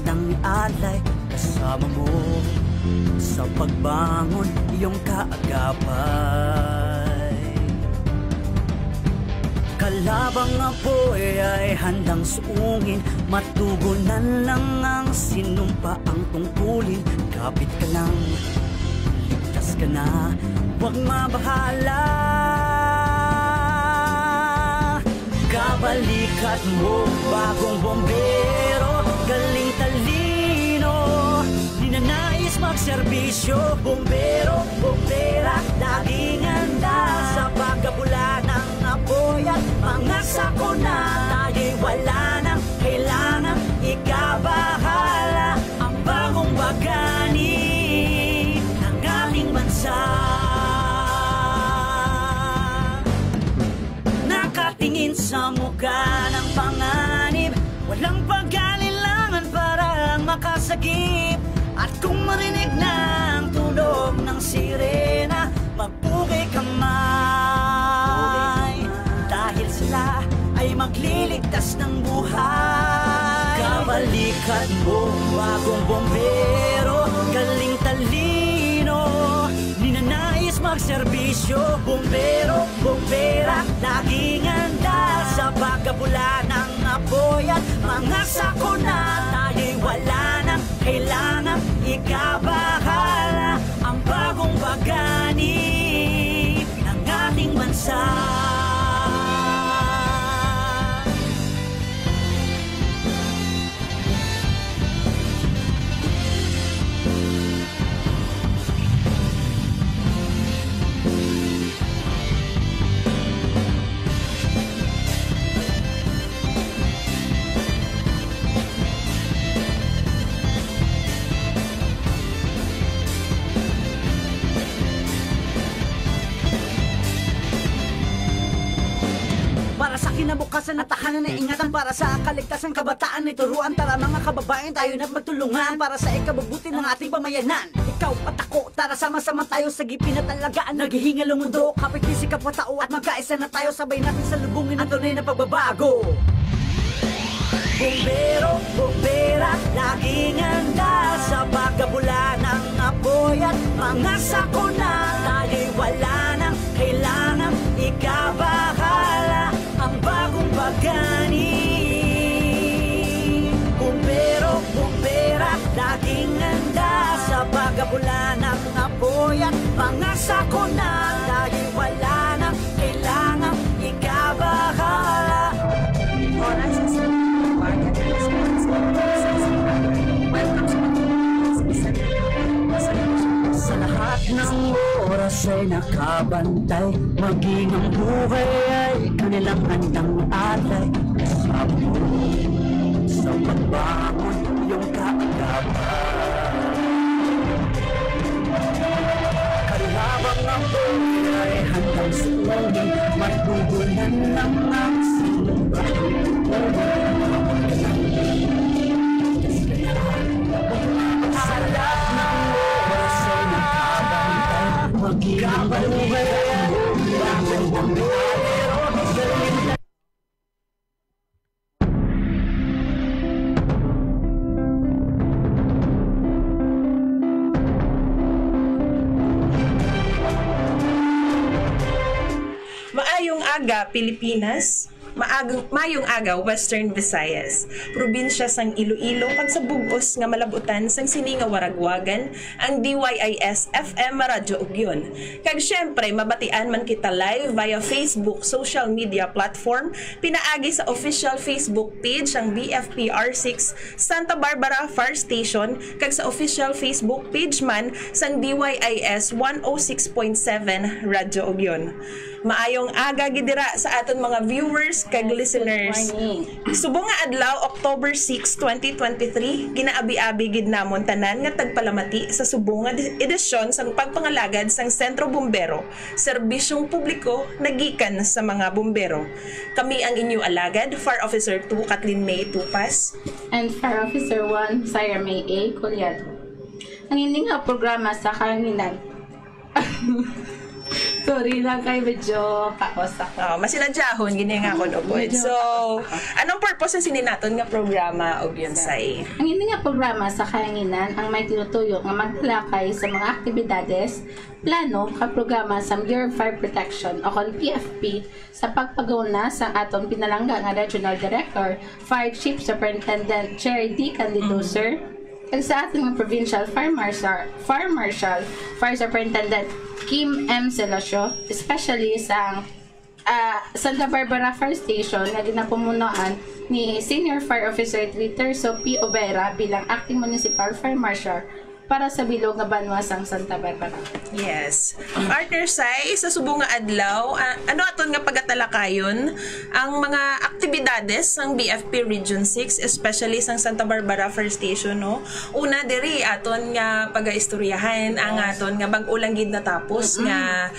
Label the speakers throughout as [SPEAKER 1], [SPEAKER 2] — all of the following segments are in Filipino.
[SPEAKER 1] handang alay kasama mo sa pagbangon iyong kaagapay. Kalabang apoy ay handang suungin, matugunan lang ang sinumpa ang tungkulin. Kapit ka lang, ligtas ka na, huwag mabahala. Kabalikat mo, bagong bombero, galing talino, ninanais magserbisyo. Bombero, bombera, laging handa sa pagkabula ng apoy at mga sakuna. Tayo'y wala nang kailangan ikabahala. Ang bagong bagani ng ating bansa, nakatingin sa mukha ng panganib, walang pag-alilangan para makasagip. At kung marinig na ang tunog ng sirena, magpugay kamay, dahil sila ay magliligtas ng buhay. Kabalikat mo, bagong bombero, galing talino, ninanais magserbisyo. Bombero, bombera, laging handa sa pagkabula ng apoy at mga sakuna. Tayo'y wala nang kailangan ikabahala. Ang bagong bagani ng ating bansa. Para sa kinabukasan at tahanan na ingatan, para sa kaligtasan kabataan ay turuan. Tara mga kababayan, tayo na't magtulungan para sa ikabubuti ng ating pamayanan. Ikaw at ako, tara sama-sama tayo sa gipin at alagaan. Naghihingal ang mundo, kapit si kapwa-tao at magkaisa na tayo. Sabay natin salubungin ang tunay na pagbabago. Bombero, bombera, laging handa sa pagkabula ng apoy at mga sakuna. Tayo'y wala nang kailangan ikabahala. Ang bagong bagani. Bombero, bombera, laging handa sa pagkabula ng apoy at mga sakuna. Tayo'y wala nang kailangan ikabahala. Sa lahat ng oras ay nakabantay, maging ang buhay ay kanilang handang alay. Kasama mo sa pagbangon iyong kaagapay. Kalabang ang buhay ay handang suungin, matugunan lang ang sinumpa ang tungkulin. Sa lahat ng oras ay nakabantay, maging ang buhay ay bagong bombero, galing.
[SPEAKER 2] Maayong aga, Pilipinas. Mayong aga, Western Visayas. Probinsya sang Iloilo kag sa bugos nga malabutan sang sini nga waragwagan ang DYIS FM Radyo Ugyon. Kag syempre mabatian man kita live via Facebook social media platform, pinaagi sa official Facebook page ang BFPR6 Santa Barbara Fire Station kag sa official Facebook page man sang DYIS 106.7 Radyo Ugyon. Maayong aga gidira sa aton mga viewers kag listeners. Subong nga adlaw October 6, 2023, ginaabi-abi gid namon tanan nga tagpalamati sa subong nga edisyon sang pagpangalagad sang Sentro Bombero, serbisyong publiko nagikan sa mga bombero. Kami ang inyo alagad, Fire Officer 2 Kathleen May Tupas
[SPEAKER 3] and Fire Officer 1 Sarah May A. Colyado. Ang ining nga programa sa kanginan Sorry lang kay medyo kakos ako.
[SPEAKER 2] Masinadyahon, gini nga ako upod. So, anong purpose ng sininaton nga programa og yun say?
[SPEAKER 3] Ang hindi nga programa sa kahanginan ang may tinutuyo nga magtalakay sa mga aktibidades, plano, kaprograma sa Bureau of Fire Protection o kon PFP sa pagpagauna sa atong pinalangga nga Regional Director, Fire Chief Superintendent Cherry D. Candidoser, kag sa ating Provincial Fire Marshal, Fire Superintendent Kim M. Celosio, especially sa Santa Barbara Fire Station na ginapamunuan ni Senior Fire Officer Terso P. Obera bilang Acting Municipal Fire Marshal para sa bilog nga banwa sang Santa Barbara.
[SPEAKER 2] Yes. Partner Sai, sa subong nga adlaw, ano aton nga pagatalakayon ang mga aktibidades ng BFP Region 6, especially sang Santa Barbara Fire Station, no? Una diri aton nga pagaistoryahan ang aton nga bag-ulang gid natapos nga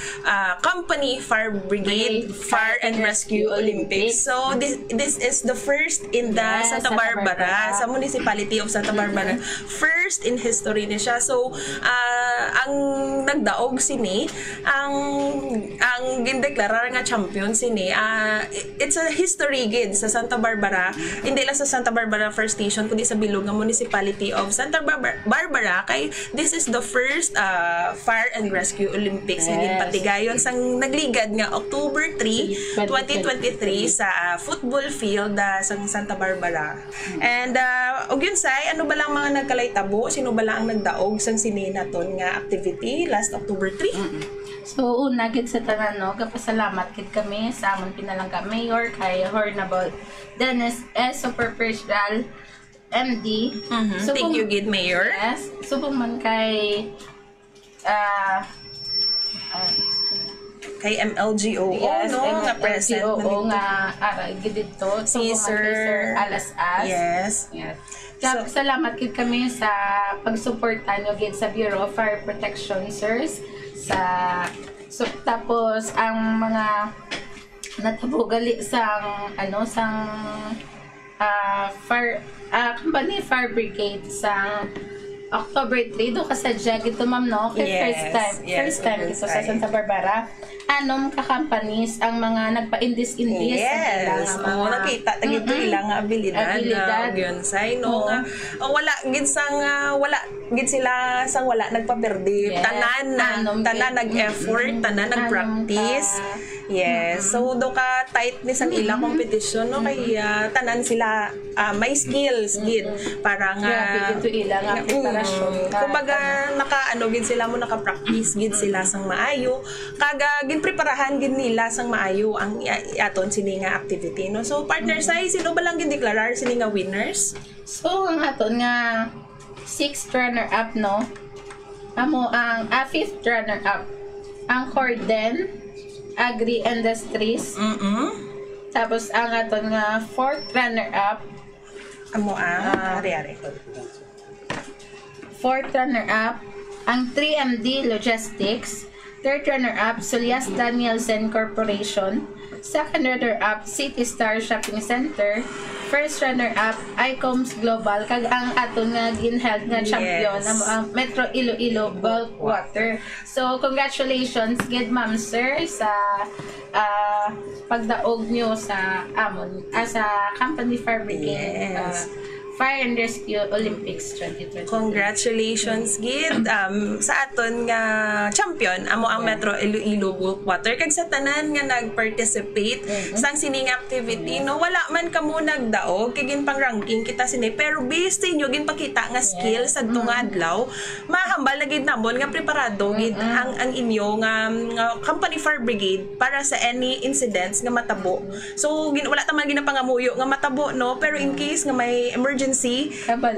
[SPEAKER 2] Company Fire Brigade Fire and Rescue Olympics. So this is the first in the Santa Barbara, sa municipality of Santa Barbara. First in history ni siya. So ang nagdaog sini ang gindeklarar nga champion sini, it's a history gid sa Santa Barbara, hindi lang sa Santa Barbara First Station kundi sa bilog nga municipality of Santa Barbara kay this is the first Fire and Rescue Olympics nga ginpatigayon sang nagligad nga October 3, 2023 sa football field sa Santa Barbara. And og yun say, ano ba lang mga nagkalaytabo, sino ba lang ang nagdaog sang sininaton nga activity last October 3?
[SPEAKER 3] So una gid sa tanan, no, kapasalamat gid kami sa amon pinalangga Mayor kay Honorable Dennis S. Superficial MD. So
[SPEAKER 2] Thank you gid Mayor.
[SPEAKER 3] Yes. Subong man kay
[SPEAKER 2] kay MLGO no nga present
[SPEAKER 3] MLGO nga gid dito.
[SPEAKER 2] Si Sir
[SPEAKER 3] Alas-as.
[SPEAKER 2] Yes.
[SPEAKER 3] Kaya salamat gid kami sa pagsuporta nyo gid sa Bureau of Fire Protection, sirs. Tapos ang mga natabugali sang Company Fire Brigade sa October 3 do kasadya gito ma'am, no? Kay first time dito sa Santa Barbara. Anong ka-companies ang mga nagpa-indis-indis
[SPEAKER 2] nakita tagito ilang abilidad yun say no nga wala gid sila sang wala nagpaperdi, tanan nag-effort, tanan nag-practice. So do ka tight ni sang ilang competition, no, kay tanan sila may skills gid para nga
[SPEAKER 3] dito ilang preparasyon.
[SPEAKER 2] Kumbaga gid sila mo naka-practice gid sila sang maayo, kaga ginpreparahan gid nila sang maayo ang aton sini nga activity, no. So partner say, sino ba lang gindeklarar sini nga winners?
[SPEAKER 3] So ang aton nga 6th runner-up, no, amo ang 5th runner-up ang Corden Agri Industries. Tapos ang aton nga 4th runner-up
[SPEAKER 2] amo ang ari-ari.
[SPEAKER 3] 4th runner-up ang 3MD Logistics. 3rd runner-up Solias Danielson Corporation. 2nd runner-up City Star Shopping Center. 1st runner-up Icoms Global, kag ang aton nga ginheld nga champion ang Metro Iloilo Bulk Water. So congratulations gid ma'am sir sa pagdaog nyo sa amon sa Company Fire Brigade Fire and Rescue Olympics 2020.
[SPEAKER 2] Congratulations gid sa aton nga champion amo ang Metro Iloilo Bulk Water, kag sa tanan nga nag-participate sang sining activity, no, wala man kamo nagdaog kay gin pang ranking kita sini, pero based sa inyo gin pakita nga skills adto nga adlaw, mahambal na gid namon nga preparado gid ang inyo nga Company Fire Brigade para sa any incidents nga matabo. So wala ta man ginapangamuyo nga matabo, no, pero in case nga may emergency,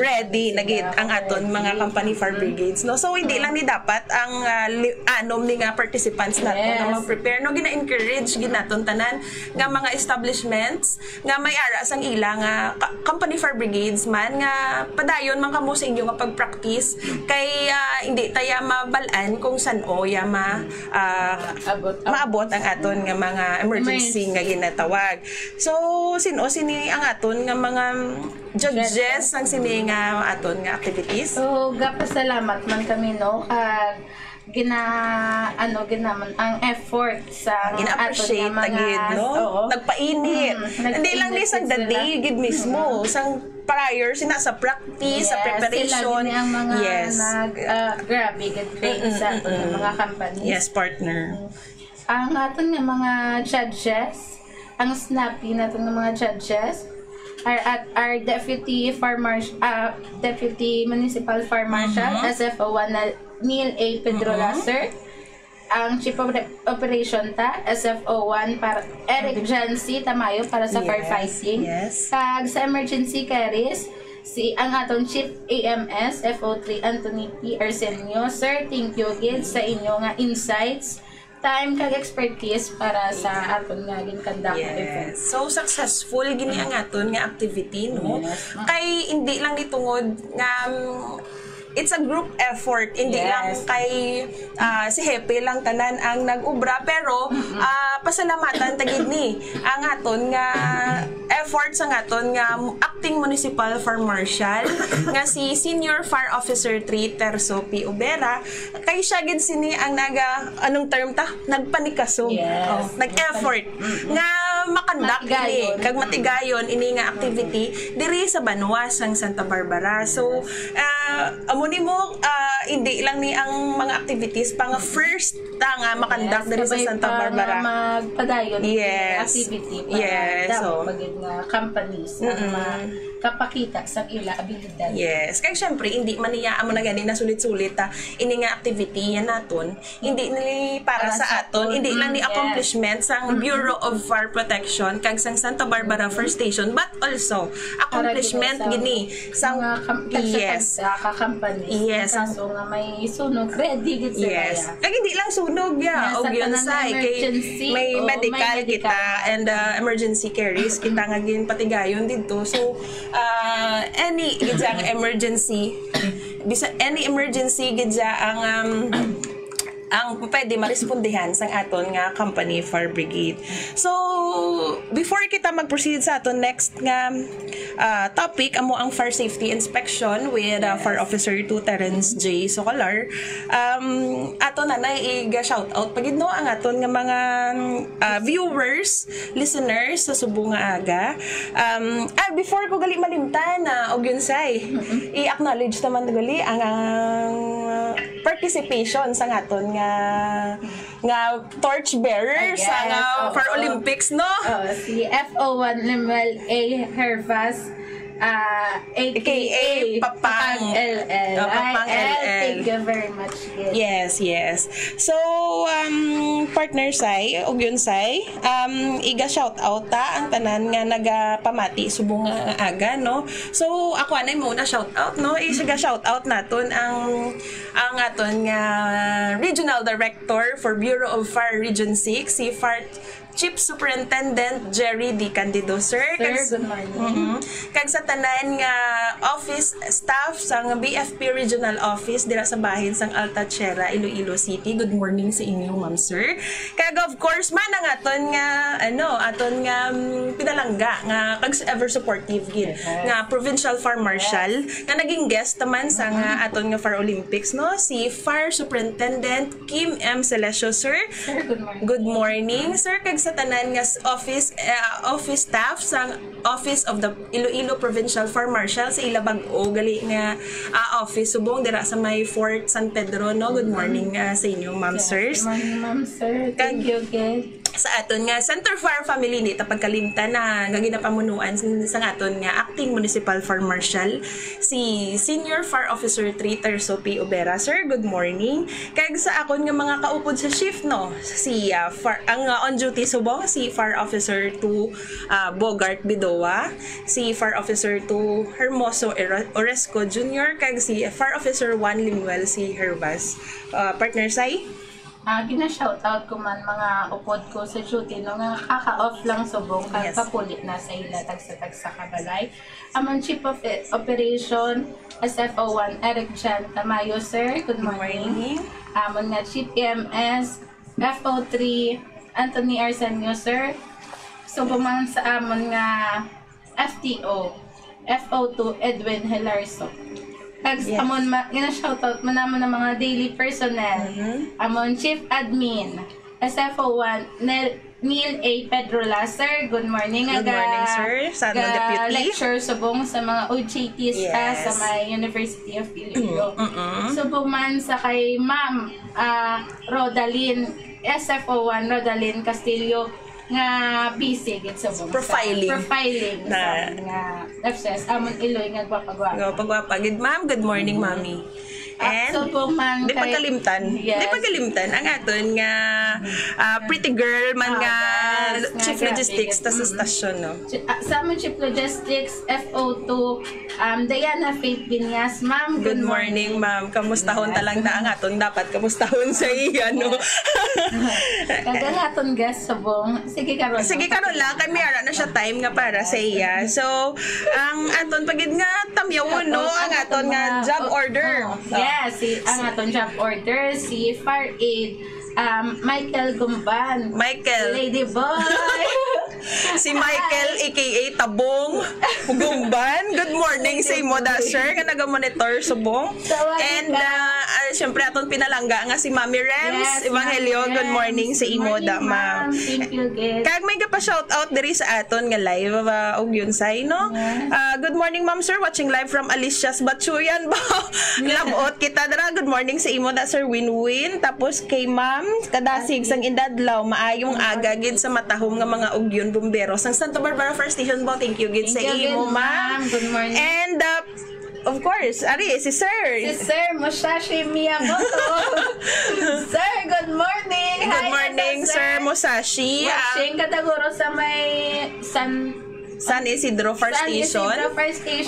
[SPEAKER 2] ready na gid ang aton mga Company Fire Brigades, no. So hindi lang ni dapat ang anom ni nga participants nato nga mag-prepare, no, gina-encourage gid naton tanan nga mga establishments nga may ara sang ila nga Company Fire Brigades man nga padayon man kamo sa inyo nga pag-practice kay hindi taya mabalaan kung san-o maabot ang aton nga mga emergency nga ginatawag. So sini ang aton nga mga judges ang sini nga aton nga activities.
[SPEAKER 3] So gapasalamat man kami, no, kag ginaman ang effort sa
[SPEAKER 2] gina-appreciate
[SPEAKER 3] aton nga
[SPEAKER 2] tagid, no?
[SPEAKER 3] oo.
[SPEAKER 2] Nagpainit. Hindi lang ni sa the
[SPEAKER 3] Nagpainit
[SPEAKER 2] day, gid mismo. Sang prior, sina sa practice, sa preparation.
[SPEAKER 3] Sila ang mga grabe, good sa aton nga mga companies.
[SPEAKER 2] Yes, partner.
[SPEAKER 3] Ang aton nga mga judges, ang snappy naton nga mga judges, our Deputy Municipal Fire Marshal, SFO1 na Neil A. Pedrola, sir. Ang Chief of Operation SFO1 para Eric Jancy Tamayo para sa firefighting.
[SPEAKER 2] Yes.
[SPEAKER 3] Kag sa emergency carries, ang atong Chief AMS FO3 Anthony P. Arsenio. Sir, thank you gid sa inyo nga insights, time kag expertise para sa aton nga ginconduct event.
[SPEAKER 2] So successful gini ang aton nga activity, no? Kay hindi lang ditungod nga it's a group effort, hindi lang kay si Hepe lang tanan ang nag-ubra, pero pasalamatan tagid ni ang aton nga effort sa aton nga acting municipal fire marshal nga si Senior Fire Officer 3 Terso P. Ubera, kay siya gid sini ang anong term ta, nagpanikaso, nag-effort nga makandak ini kag matigayon ini nga activity diri sa Banwa sang Santa Barbara. So amo nimo hindi lang ni ang mga activities pa nga first nga makandak diri sa Santa Barbara.
[SPEAKER 3] Magpadayon activity para
[SPEAKER 2] so
[SPEAKER 3] magid nga companies ang kapakita sa ila abilidad.
[SPEAKER 2] Yes. Kaya syempre, hindi man niya amo na gani na sulit-sulit ini nga activity yan naton. Hindi ni para sa aton, hindi lang ni accomplishment sang Bureau of Fire Protection kag sang Santa Barbara First Station, but also accomplishment gini sang
[SPEAKER 3] companies.
[SPEAKER 2] Yes.
[SPEAKER 3] So nga may sunog ready gid sila.
[SPEAKER 2] Yes. Kag hindi lang sunog og yun say kay may medical kita and emergency carries kita nga gin patigayon didto. So any gidya ang emergency, bisa any emergency gidya ang pwede marespondihan sang aton nga company fire brigade. So before kita mag-proceed sa aton next nga topic, amo ang fire safety inspection with Fire Officer 2 Terence J. Socolar. Aton na i-shout out pagid no ang aton nga mga viewers, listeners sa Subo nga aga. Before ko gali malimtan og yun say, i-acknowledge naman gali ang participation sa aton nga torch bearer sa for Olympics, no?
[SPEAKER 3] Si FO1 Lemuel A. Hervas, aka
[SPEAKER 2] Papang
[SPEAKER 3] LL.
[SPEAKER 2] Papang LL.
[SPEAKER 3] Thank you very much.
[SPEAKER 2] Yes. So, partner say, og yun say, iga shout out ta ang tanan nga nagapamati subong nga aga, no? So, ako anay mo na shout out, no? Isiga shout out naton ang aton nga Regional Director for Bureau of Fire Region 6, si Fire Chief Superintendent Jerry D. Candido, sir.
[SPEAKER 3] Good morning.
[SPEAKER 2] Kag sa tanan nga office staff sang BFP Regional Office dira sa bahin sang Altacherra, Iloilo City. Good morning sa inyo, ma'am, sir. Kag of course man ang aton nga aton nga pinalangga nga kag ever supportive gid nga Provincial Fire Marshal nga naging guest naman sa nga aton nga Fire Olympics, no, si Fire Superintendent Kim M. Celesio, sir.
[SPEAKER 3] Sir, good morning.
[SPEAKER 2] Good morning, sir. Kag sa tanan nga office staff sa Office of the Iloilo Provincial Fire Marshal sa Ilabag-o gali nga office subong dira sa may Fort San Pedro, no. Good morning sa inyo, ma'am, sirs.
[SPEAKER 3] Good morning, ma'am, sir. Thank you again.
[SPEAKER 2] Sa aton nga Center Fire Family ni pagkalimtan na nga ginapamunuan sa aton nga Acting Municipal Fire Marshal si Senior Fire Officer 3 Terso P. Ubera, sir. Good morning. Kag sa akon nga mga kaupod sa shift, no, si ang on duty subong si Fire Officer 2 Bogart Bidoa, si Fire Officer 2 Hermoso Oresco Jr., kag si Fire Officer 1 Limuel si Hervas. Partner say?
[SPEAKER 3] Gina-shoutout ko man mga upod ko sa duty no nga kaka-off lang subong kag papulit na sa ila tag sa kabalay. Among Chief of Operation SFO1 Eric Jan Tamayo, sir. Good morning. Among nga Chief EMS FO3 Anthony Arsenio, sir. Subong man sa amon nga FTO FO2 Edwin Hilarso. Kag amon gina-shoutout man namon ng mga daily personnel. Amon Chief Admin, SFO1, Neil A. Pedro Lasser, good morning.
[SPEAKER 2] Good morning, sir. Sa deputy.
[SPEAKER 3] Lecture subong sa mga OJTs sa may University of Iloilo. Subong man sa kay Ma'am Rodalyn, SFO1 Rodalyn Castillo, nga busy gid subong profiling
[SPEAKER 2] na
[SPEAKER 3] nga FCS amon Iloy nga
[SPEAKER 2] pagwapa. Good ma'am, good morning, mami. And di pagkalimtan ang aton nga pretty girl man nga chief logistics ta sa stasyon, no?
[SPEAKER 3] Sa amon chief logistics FO2 Diana Faith Binyas, ma'am.
[SPEAKER 2] Good morning, ma'am. Kamustahon talang ta ang aton dapat kamustahon sa iya, no?
[SPEAKER 3] Kagang aton guest subong. Sige karon
[SPEAKER 2] lang kay Miara na siya time nga para sa iya. So ang aton pagid nga tamyawon, no, ang aton nga job order.
[SPEAKER 3] Yes, ang aton job order si Far Aid Michael Gumban. Lady Boy.
[SPEAKER 2] Si Michael aka Tabong Gumban. Good morning sa imo da sir nga naga-monitor subong. And syempre aton pinalangga nga si Mami Rems Evangelio. Good morning sa imo da, ma'am.
[SPEAKER 3] Thank you, guys.
[SPEAKER 2] Kag may pa shout out diri sa aton nga live og yun say, no? Good morning, ma'am sir, watching live from Alicia's Batsuyan ba. Labot kita dara. Good morning sa imo da sir Winwin. Tapos kay ma'am kadasig sang Indadlaw maayong aga gid sa matahom nga mga ugyon bomberos sang Santa Barbara First Station ba. Thank you gid sa imo, ma'am.
[SPEAKER 3] Good morning.
[SPEAKER 2] And of course, ari si Sir
[SPEAKER 3] Musashi Miyamoto. Sir, good morning.
[SPEAKER 2] Good morning, Sir Musashi.
[SPEAKER 3] Watching kataguro sa may
[SPEAKER 2] San Isidro First Station.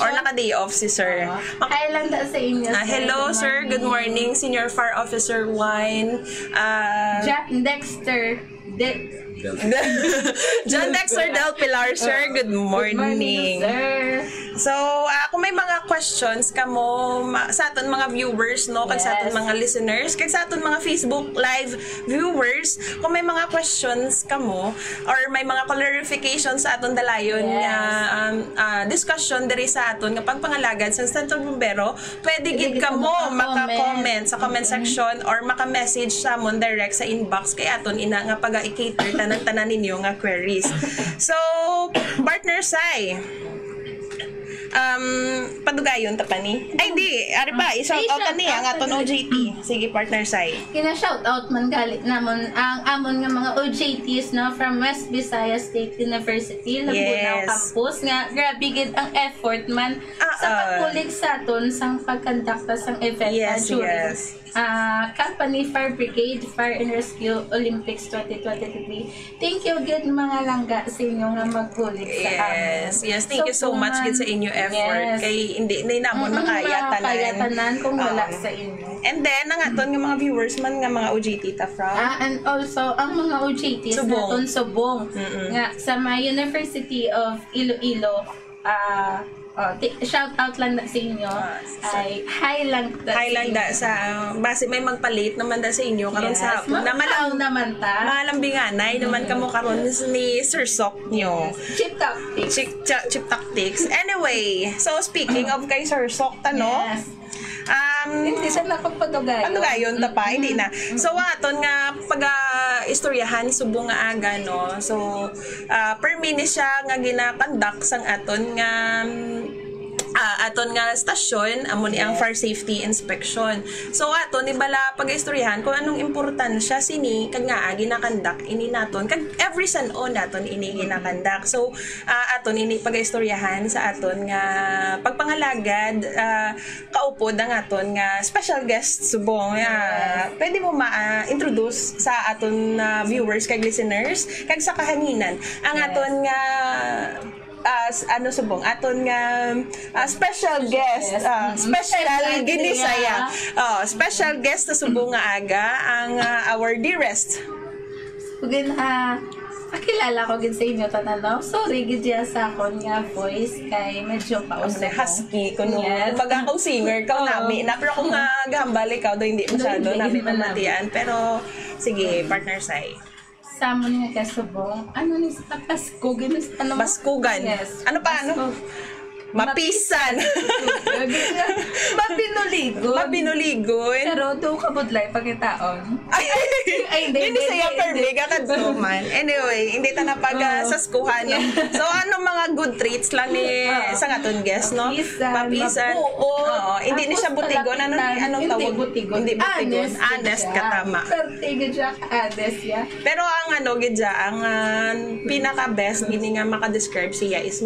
[SPEAKER 2] Or naka-day off si Sir.
[SPEAKER 3] Kailan da sa inyo, sir?
[SPEAKER 2] Hello, sir. Good morning, Senior Fire Officer Wine.
[SPEAKER 3] Dexter.
[SPEAKER 2] John Dexter Del Pilar, sir. Good morning.
[SPEAKER 3] Sir.
[SPEAKER 2] So, kung may mga questions kamo sa aton mga viewers, no, kag sa aton mga listeners, kag sa aton mga Facebook live viewers, kung may mga questions kamo or may mga clarifications sa aton dalayon nga discussion diri sa aton nga pagpangalagad sa Central Bombero, pwede gid kamo maka-comment sa comment section or maka-message sa amon direct sa inbox kay aton ina nga paga-cater tanan ninyo nga queries. So, partner Sai, padugayon ta pa ni? Ay di, ari pa, i-shout out ta ni ang aton OJT. Sige, partner Sai.
[SPEAKER 3] Kina-shout out man galit namon ang amon nga mga OJTs, no, from West Visayas State University, Laguna campus nga grabe gid ang effort man sa pagpulig sa aton sang pagkondakta sang event during Company Fire Brigade Fire and Rescue Olympics 2023. Thank you gid mga langga sa inyo nga magpulig sa amin.
[SPEAKER 2] Yes, thank you so much gid sa inyo effort. Kay hindi namon makaya tanan
[SPEAKER 3] kung wala sa inyo.
[SPEAKER 2] And then ang aton nga mga viewers man nga mga OJT ta from
[SPEAKER 3] and also ang mga OJTs naton subong nga sa may University of Iloilo. Shout out lang na sa inyo. Ay hi lang da
[SPEAKER 2] sa base may magpalit naman da sa inyo karon sa hapon na
[SPEAKER 3] naman ta.
[SPEAKER 2] Malambinganay naman kamo karon ni Sir Sok nyo.
[SPEAKER 3] Chip
[SPEAKER 2] Tactics. Anyway, so speaking of kay Sir Sok no.
[SPEAKER 3] Hindi siya
[SPEAKER 2] padugayon ta pa, hindi na. So aton nga istoryahan subong nga aga, no. So per minute siya nga ginakandak sang aton nga stasyon amo ni ang fire safety inspection. So aton ibala pag-istoryahan kung anong importansya sini kag nga ginakandak ini naton kag every San-o naton ini ginakandak. So aton ini pag-istoryahan sa aton nga pagpangalagad kaupod ang aton nga special guest subong. Pwede mo ma-introduce sa aton viewers kag listeners kag sa kahanginan ang aton nga subong aton nga special guest special ginisaya special guest na subong nga aga ang our dearest
[SPEAKER 3] ugin akilala ko gid sa inyo tanan, no? Sorry gid sa akon nga voice kay medyo pausay
[SPEAKER 2] husky kuno kumbaga akong singer ka nami na pero kung gahambal ikaw do hindi masyado nami pamatian pero sige partner Sai.
[SPEAKER 3] Samon nga kasubong. Ano ni sa Pasko? Baskugan.
[SPEAKER 2] Yes. Ano pa? Ano? Mapisan. Mabinuligon.
[SPEAKER 4] Pero do kabudlay pagkitaon.
[SPEAKER 2] Ay, hindi saya permiga kadtuman. Anyway, hindi ta napag sa skuhan. No? So, ano mga good traits lang ni sa aton guest, no? Mapisan. Oo, hindi ni siya butigon. Anong tawag? Hindi butigon. Honest ka, tama. Pero ang gidya, ang pinaka-best, hindi nga makadescribe siya is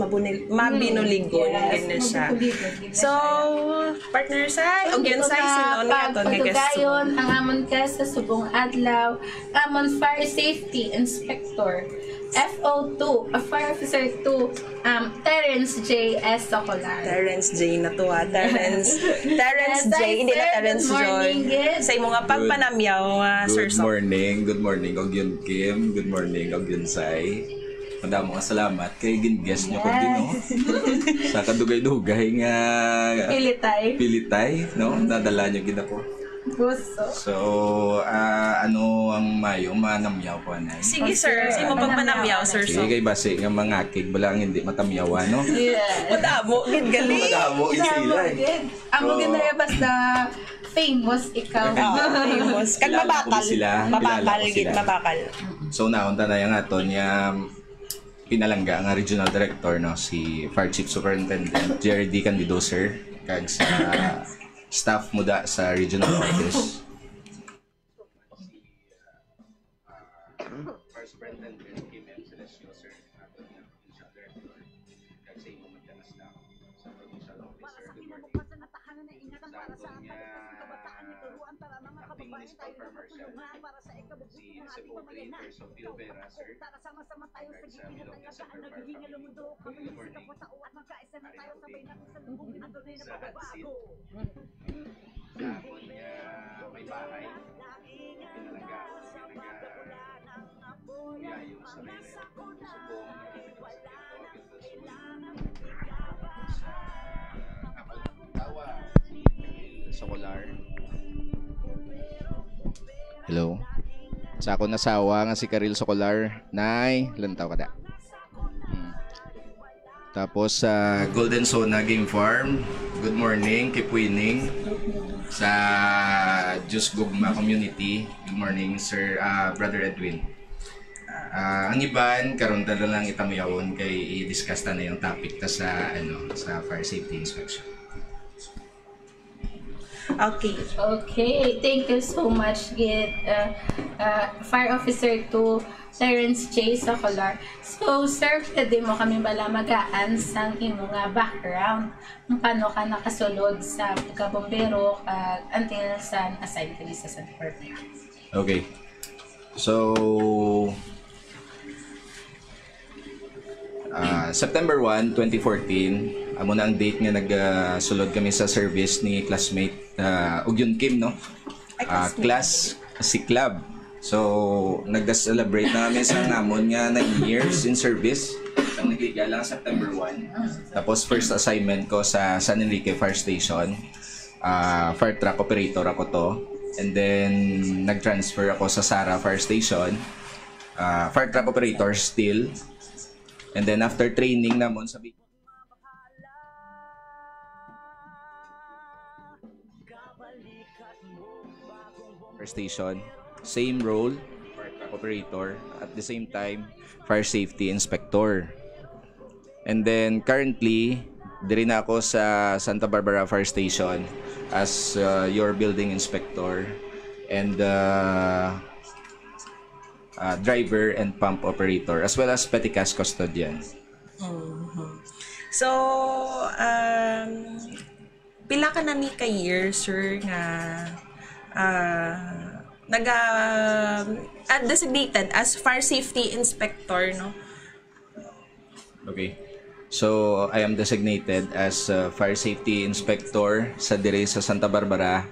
[SPEAKER 2] mabinuligon. Ganyan siya. So, partner Sai, o yun Sai, sino ni aton nga guest?
[SPEAKER 3] Pagpagayon, ang amon ka sa subong adlaw, amon Fire Safety Inspector, FO2, Fire Officer 2, Terence J. S. Socolar.
[SPEAKER 2] Terence J. na to ha. Terence J. Hindi na Terence Joy. Sa imo nga pagpanamyaw, Sir Sok.
[SPEAKER 5] Good morning, Ogyun Kim. Good morning, Ogyun Sai. Madamo nga salamat kay gin-guest nyo ko din, no? Sa kadugay-dugay nga pilitay, no? Nadala nyo gina ko. So, ano ang mayo? Manamyaw ko na.
[SPEAKER 2] Sige, sir. Sige mo pagmanamyaw, Sir Sok.
[SPEAKER 5] Sige, kay base nga mga kig bala ang hindi matamyawan, no?
[SPEAKER 3] Yes.
[SPEAKER 2] Madamo, gid-gali.
[SPEAKER 5] Madamo, sila eh.
[SPEAKER 3] Ang maganda basta famous ikaw.
[SPEAKER 2] Famous. Kan mabakal. Mabakal.
[SPEAKER 5] So, naunta na yung aton yung pinalangga ang regional director, no, si Fire Chief Superintendent Jerry D. Candido, sir, kag sa staff muda sa regional office. First Superintendent Kim M. Celestio, sir, aton nga regional director, kag sa imo mga staff sa provincial officer. Good morning. Sa aton nga acting staff commercial, si Cebu Creators of Pilvera, sir.
[SPEAKER 1] Sama-sama tayo sa gitna ng kataan na gihinga lumundo kami sa kapatao at magkaisa na tayo sabay natin sa lubong din ang tunay na pagbabago.
[SPEAKER 5] Sa aton nga may bahay, pinalanggaan sa yayo sa may subong tawa Socolar. Hello. Sa akong nasawa nga si Karil Socolar, nay, lantaw kada. Tapos sa Golden Sona Game Farm, good morning, keep winning. Sa Diyos Gugma Community, good morning, Sir Brother Edwin. Ang iban, karon ta lang itamuyawon kay i-discuss ta na yung topic ta sa sa fire safety inspection.
[SPEAKER 3] Okay, thank you so much, Fire Officer 2, Terence J. Socolar. So, sir, pwede mo kami bala magaan sa imo nga background kung paano ka nakasulod sa pagkabombero until sa assign ka sa San Perfect.
[SPEAKER 5] Okay. So, September 1, 2014, amo na ang date nga nagsulod kami sa service ni classmate Ogyun Kim, no? Class si club. So, nag-celebrate namin sa namon nga 9 years in service. Ang nagliga lang September 1. Tapos first assignment ko sa San Enrique Fire Station. Fire truck operator ako to. And then, nag-transfer ako sa Sara Fire Station. Fire truck operator still. And then, after training namon sa Fire Station, same role, fire truck operator, at the same time, fire safety inspector. And then, currently, diri na ako sa Santa Barbara Fire Station as your building inspector and driver and pump operator, as well as petty cash custodian.
[SPEAKER 2] So, pila ka na mi ka years, sir, nga designated as fire safety inspector, no?
[SPEAKER 5] Okay. So, I am designated as fire safety inspector sa dire sa Santa Barbara,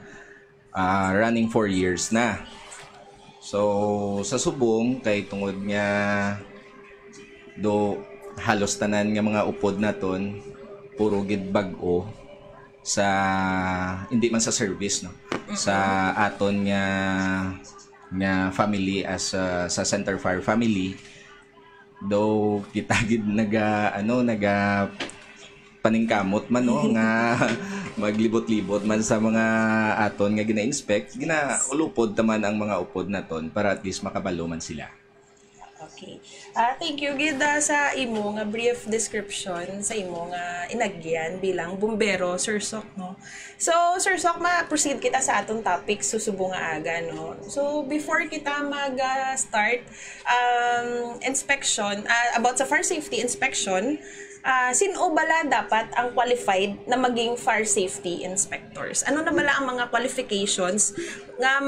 [SPEAKER 5] running 4 years na. So, sa subong, kay tungod nga halos tanan nga mga upod naton, puro gid bag-o sa hindi man sa service, no, sa aton nga family as sa Center Fire family, though kita gid paningkamot man no nga maglibot-libot man sa mga aton nga gina-inspect, ginaulupod taman ang mga upod naton para at least makabalo man sila.
[SPEAKER 2] Okay. Thank you Gida sa imo nga brief description sa imo nga inagyan bilang bumbero, Sir Sok, no. So Sir Sok, ma-proceed kita sa atong topic susubong nga aga, no. So before kita mag-start inspection about sa fire safety inspection, sino bala dapat ang qualified na maging fire safety inspectors? Ano na bala ang mga qualifications nga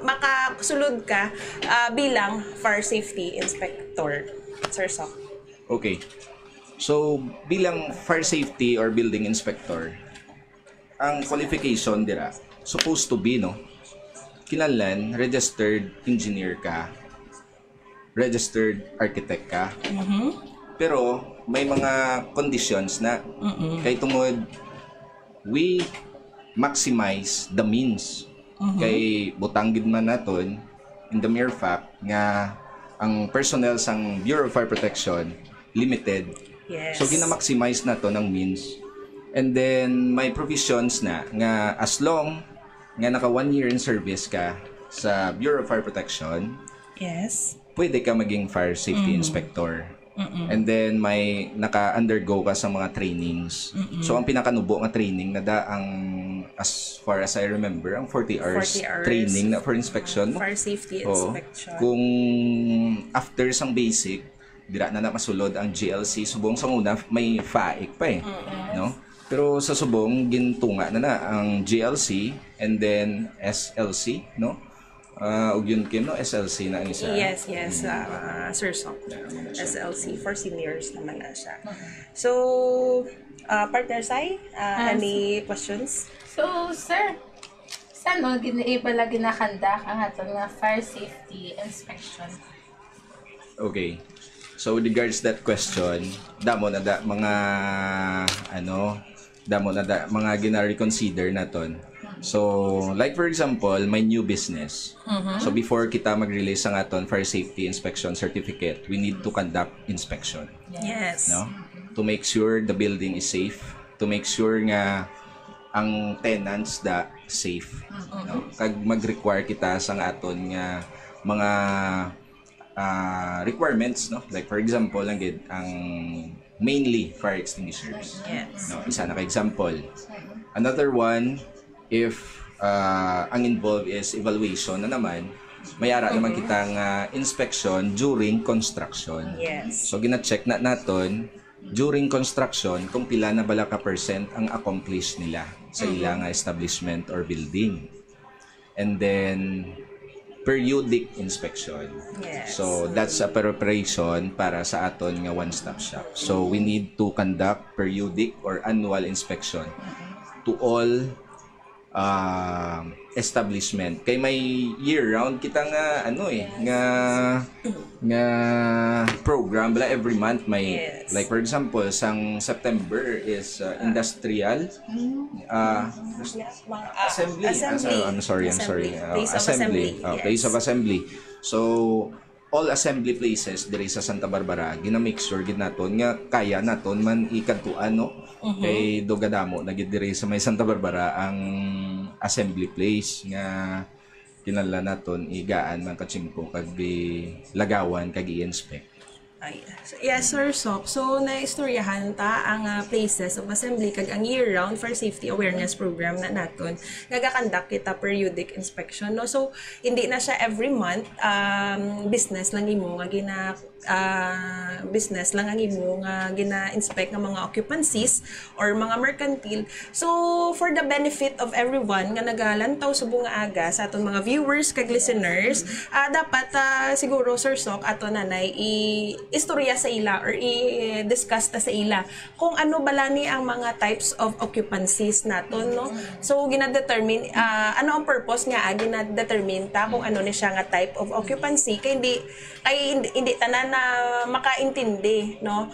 [SPEAKER 2] makasulod ka bilang fire safety inspector, Sir Sok?
[SPEAKER 5] Okay. So, bilang fire safety or building inspector, ang qualification dira supposed to be, no, kinahanglan registered engineer ka, registered architect ka. Pero may mga conditions na kay tungod we maximize the means. Kay butanggid man naton in the mere fact nga ang personnel sang Bureau of Fire Protection limited.
[SPEAKER 2] Yes.
[SPEAKER 5] So gina-maximize nato ng means. And then may provisions na nga as long nga naka 1 year in service ka sa Bureau of Fire Protection,
[SPEAKER 2] yes,
[SPEAKER 5] pwede ka maging fire safety inspector. And then may naka-undergo ka sa mga trainings. So ang pinakanubo nga training na ang as far as I remember, ang 40 hours training na for inspection.
[SPEAKER 2] Fire safety inspection.
[SPEAKER 5] Kung after sang basic, dira na masulod ang GLC, subong sa una may FAIC pa no? Pero sa subong gintunga na ang GLC and then SLC, no? Ug yun Kim, no? SLC na ang isa.
[SPEAKER 2] Yes, Sir Sok. SLC for seniors naman na siya. So, partner Sai, any questions?
[SPEAKER 3] So, sir, saan ginaiba ginakandak ang atong nga fire safety inspection?
[SPEAKER 5] Okay. So with regards to that question, damo na mga gina-reconsider naton. So, like for example, may new business. So before kita mag-release ang aton fire safety inspection certificate, we need to conduct inspection.
[SPEAKER 2] Yes.
[SPEAKER 5] No? To make sure the building is safe, to make sure nga ang tenants da safe. No? Kag mag-require kita sa aton nga mga requirements, no? Like for example, ang mainly fire extinguishers.
[SPEAKER 2] Yes.
[SPEAKER 5] No, isa na ka example. Another one, if ang involved is evaluation na naman, mayara naman kitang inspection during construction.
[SPEAKER 2] Yes.
[SPEAKER 5] So gina-check na naton during construction kung pila na bala ka percent ang accomplish nila sa ilang establishment or building. And then periodic inspection.
[SPEAKER 2] Yes.
[SPEAKER 5] So that's a preparation para sa aton nga one-stop shop. So we need to conduct periodic or annual inspection to all establishment. Kay may year-round kita nga nga program bala every month may like for example sang September is industrial assembly. I'm sorry. Assembly. Place of assembly. So all assembly places diri sa Santa Barbara gina-make sure gid naton nga kaya naton man ikadtuan, no? Kay dogadamo na gid diri sa may Santa Barbara ang assembly place nga kinahanglan naton igaan man katsimpo kag lagawan kag i-inspect.
[SPEAKER 2] Yes, Sir Sok. So, naistoryahan ta ang places of assembly kag ang year-round for safety awareness program na naton. Nagakandak kita periodic inspection, no? So, hindi na siya every month business lang imo nga gina-inspect ng mga occupancies or mga mercantile. So, for the benefit of everyone nga nagalantaw subong nga aga sa aton mga viewers kag listeners, dapat siguro Sir Sok ato nanay istorya sa ila or i-discuss ta sa ila kung ano bala ni ang mga types of occupancies naton, no? So gina-determine ano ang purpose nga gina-determine ta kung ano ni siya nga type of occupancy kay hindi tanan na makaintindi, no?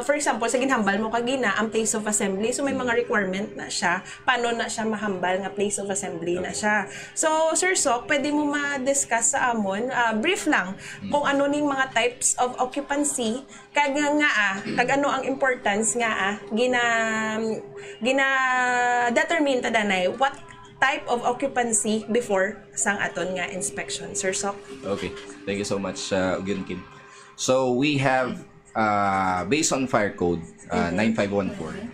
[SPEAKER 2] For example, sa ginhambal mo kagina ang place of assembly, so may mga requirement na siya paano na siya mahambal nga place of assembly na siya. So Sir Sok, pwede mo ma-discuss sa amon brief lang kung ano ning mga types of occupancy kag ano ang importance nga gina determine ta danay what type of occupancy before sang aton nga inspection. Sir Sok?
[SPEAKER 5] Okay. Thank you so much, Ugyon Kim. So, we have, based on Fire Code 9514,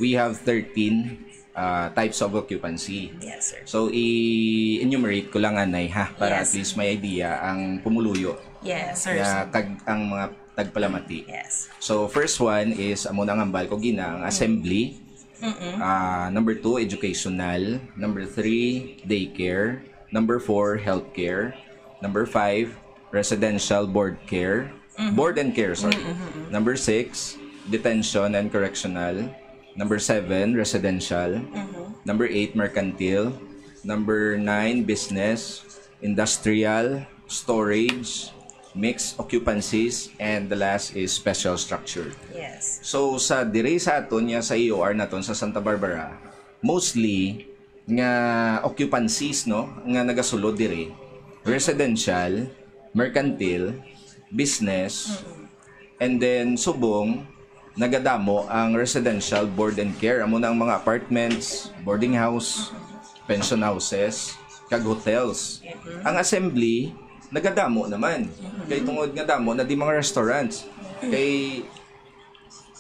[SPEAKER 5] we have 13 types of occupancy.
[SPEAKER 2] Yes, sir.
[SPEAKER 5] So, i-enumerate ko lang anay ha, para
[SPEAKER 2] Yes.
[SPEAKER 5] at least may idea ang pumuluyo.
[SPEAKER 2] Yes, sir.
[SPEAKER 5] Na ang mga tagpalamati.
[SPEAKER 2] Yes.
[SPEAKER 5] So, first one is, amo na ang ambal ko gina, ang assembly. Number 2, educational. Number 3, daycare. Number 4, healthcare. Number 5, residential board care. Board and care, sorry. Number 6, detention and correctional. Number 7, residential. Number 8, mercantile. Number 9, business. Industrial, storage, mixed occupancies, and the last is special structure.
[SPEAKER 2] Yes.
[SPEAKER 5] So sa dire sa aton nya sa EOR naton sa Santa Barbara, mostly nga occupancies no nga nagasulod dire residential, mercantile, business, and then subong nagadamo ang residential board and care amo na ang mga apartments, boarding house, pension houses, kag hotels. Ang assembly nagadamo naman. Kay tungod nga damo na di mga restaurants. Kay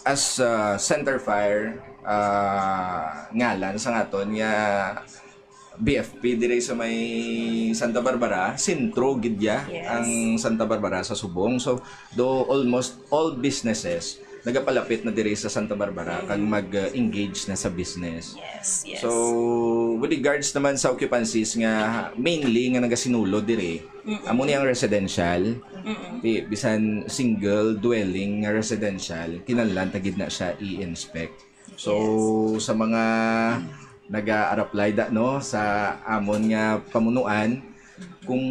[SPEAKER 5] as Center Fire ngalan sa ngaton nga BFP dire sa may Santa Barbara, sentro gidya ang Santa Barbara sa Subong. So do almost all businesses nagapalapit na dire sa Santa Barbara kag mag-engage na sa business.
[SPEAKER 2] Yes, yes.
[SPEAKER 5] So, with regards naman sa occupancies nga mainly nga nagasinulod dire, amo ni ang residential. Bisan single dwelling nga residential, kinahanglan tagid na siya i-inspect. So, sa mga naga-apply da no sa amon nga pamunuan, kung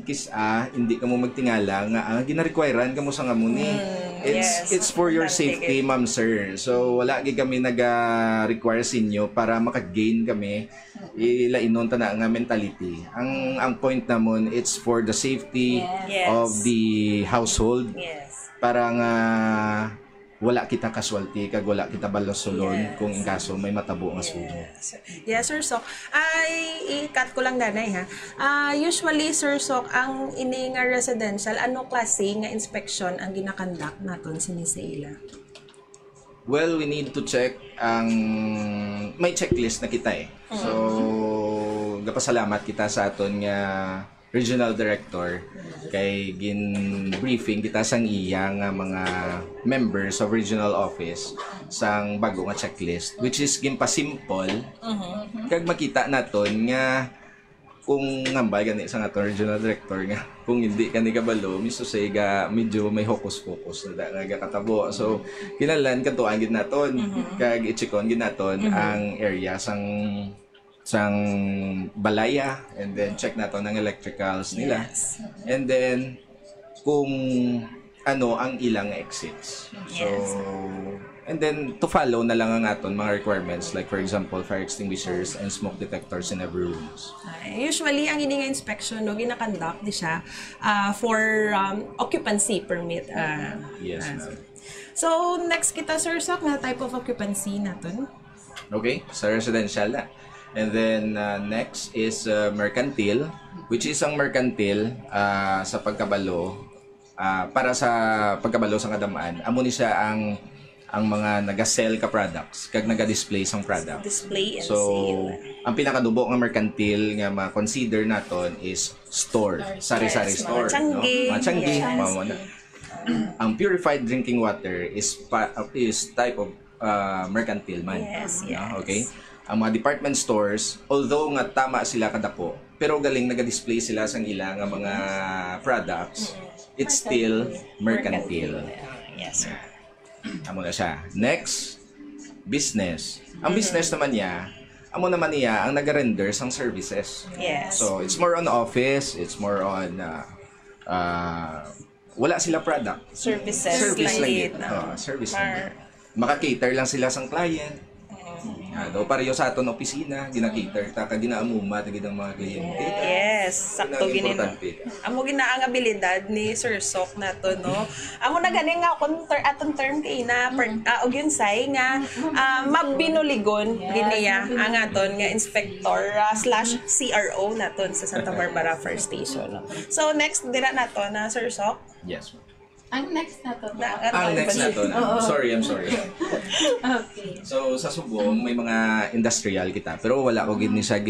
[SPEAKER 5] kisa hindi ka mo magtingala nga gina-requirean ka mo sa amon ni it's for your safety, ma'am sir. So wala gid kami naga-require sa inyo para maka-gain kami ilainon ta na nga mentality. Ang point namon it's for the safety of the household.
[SPEAKER 2] Yes.
[SPEAKER 5] Para nga wala kita casualty kag wala kita balosulon kung in kaso may matabo nga sugo.
[SPEAKER 2] Yes, Sir Sok. I-cut ko lang danay ha. Usually, Sir Sok, ang ini nga residential, ano klase nga inspection ang ginakandak naton sini sa ila?
[SPEAKER 5] Well, we need to check ang may checklist na kita eh. So, gapasalamat kita sa aton nga regional director kay gin-briefing kita sang iya nga mga members of regional office sang bago nga checklist which is ginpasimple kag makita naton nga kung ngambay gani sa aton regional director nga kung hindi kani kabalo misto say ga medyo may hocus-pocus na nga katabo. So kinahanglan katuan gid naton kag i-checkon gid naton ang area sang balaya and then check nato ng electricals nila and then kung ano ang ilang exits. So and then to follow na lang ang aton mga requirements like for example fire extinguishers and smoke detectors in every rooms.
[SPEAKER 2] Usually ang ini nga inspection no ginakandak di siya for occupancy permit.
[SPEAKER 5] Yes, ma'am.
[SPEAKER 2] So next kita Sir Sok nga type of occupancy naton.
[SPEAKER 5] Okay, sa residential na. And then next is mercantile, which is ang mercantile sa pagkabalo para sa pagkabalo sa kadamaan. Amo ni siya ang mga naga-sell ka products kag naga-display sang products.
[SPEAKER 2] Display and
[SPEAKER 5] so,
[SPEAKER 2] sale.
[SPEAKER 5] ang pinakadubo nga mercantile nga ma-consider naton is store, sari-sari store, no? Mga tiyanggi, ang purified drinking water is type of mercantile man.
[SPEAKER 2] Yes.
[SPEAKER 5] Okay? Ang mga department stores, although nga tama sila kadako, pero galing naga-display sila sang ilang nga mga products, it's still mercantile.
[SPEAKER 2] Yes, sir.
[SPEAKER 5] Amo na siya. Next, business. Ang business naman niya, amo naman niya ang naga-render sang services.
[SPEAKER 2] Yes.
[SPEAKER 5] So, it's more on office, it's more on wala sila product.
[SPEAKER 2] Services
[SPEAKER 5] Service lang
[SPEAKER 2] it.
[SPEAKER 5] yun. Service lang. Maka-cater lang sila sang client. Do pareho sa aton opisina, gina-cater ta kag ginaamuma ta gid ang mga kliyente.
[SPEAKER 2] Yes, sakto ginin. Amo gina ang abilidad ni Sir Sok nato no. Amo na gani nga aton term kay na og yun say nga mabinuligon giniya ang aton nga inspector / CRO naton sa Santa Barbara Fire Station. No? So next dira nato na Sir Sok.
[SPEAKER 5] Yes.
[SPEAKER 3] Ang next na to.
[SPEAKER 5] Ang next na to. I'm sorry.
[SPEAKER 3] Okay.
[SPEAKER 5] So sa Subong may mga industrial kita pero wala ko gid ni siya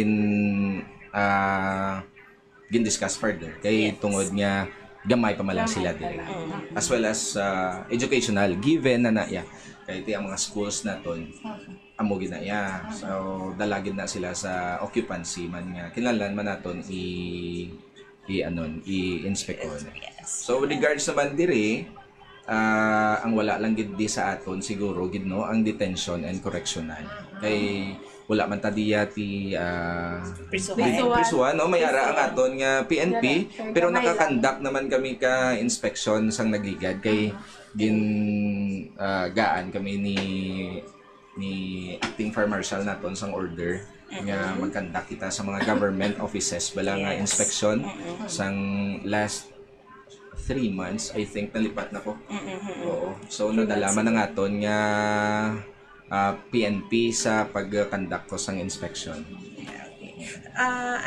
[SPEAKER 5] discuss further kay tungod nga gamay pa man lang sila dili. As well as educational given na ya kay ti ang mga schools naton amo gid na ya. So dalagid na sila sa occupancy man nga kinahanglan man naton i-inspect on. So with regards naman diri, ang wala lang gid di sa aton siguro gid no ang detention and correctional. Kay wala man ta diya ti prisuan no may ara ang aton nga PNP pero nakakandak naman kami ka inspection sang nagligad kay gaan kami ni acting fire marshal naton sang order nga magkandak kita sa mga government offices bala nga inspection sang last 3 months I think nalipat na ko. Oo. So nadalaman na aton nga PNP sa pagkandak ko sang inspection.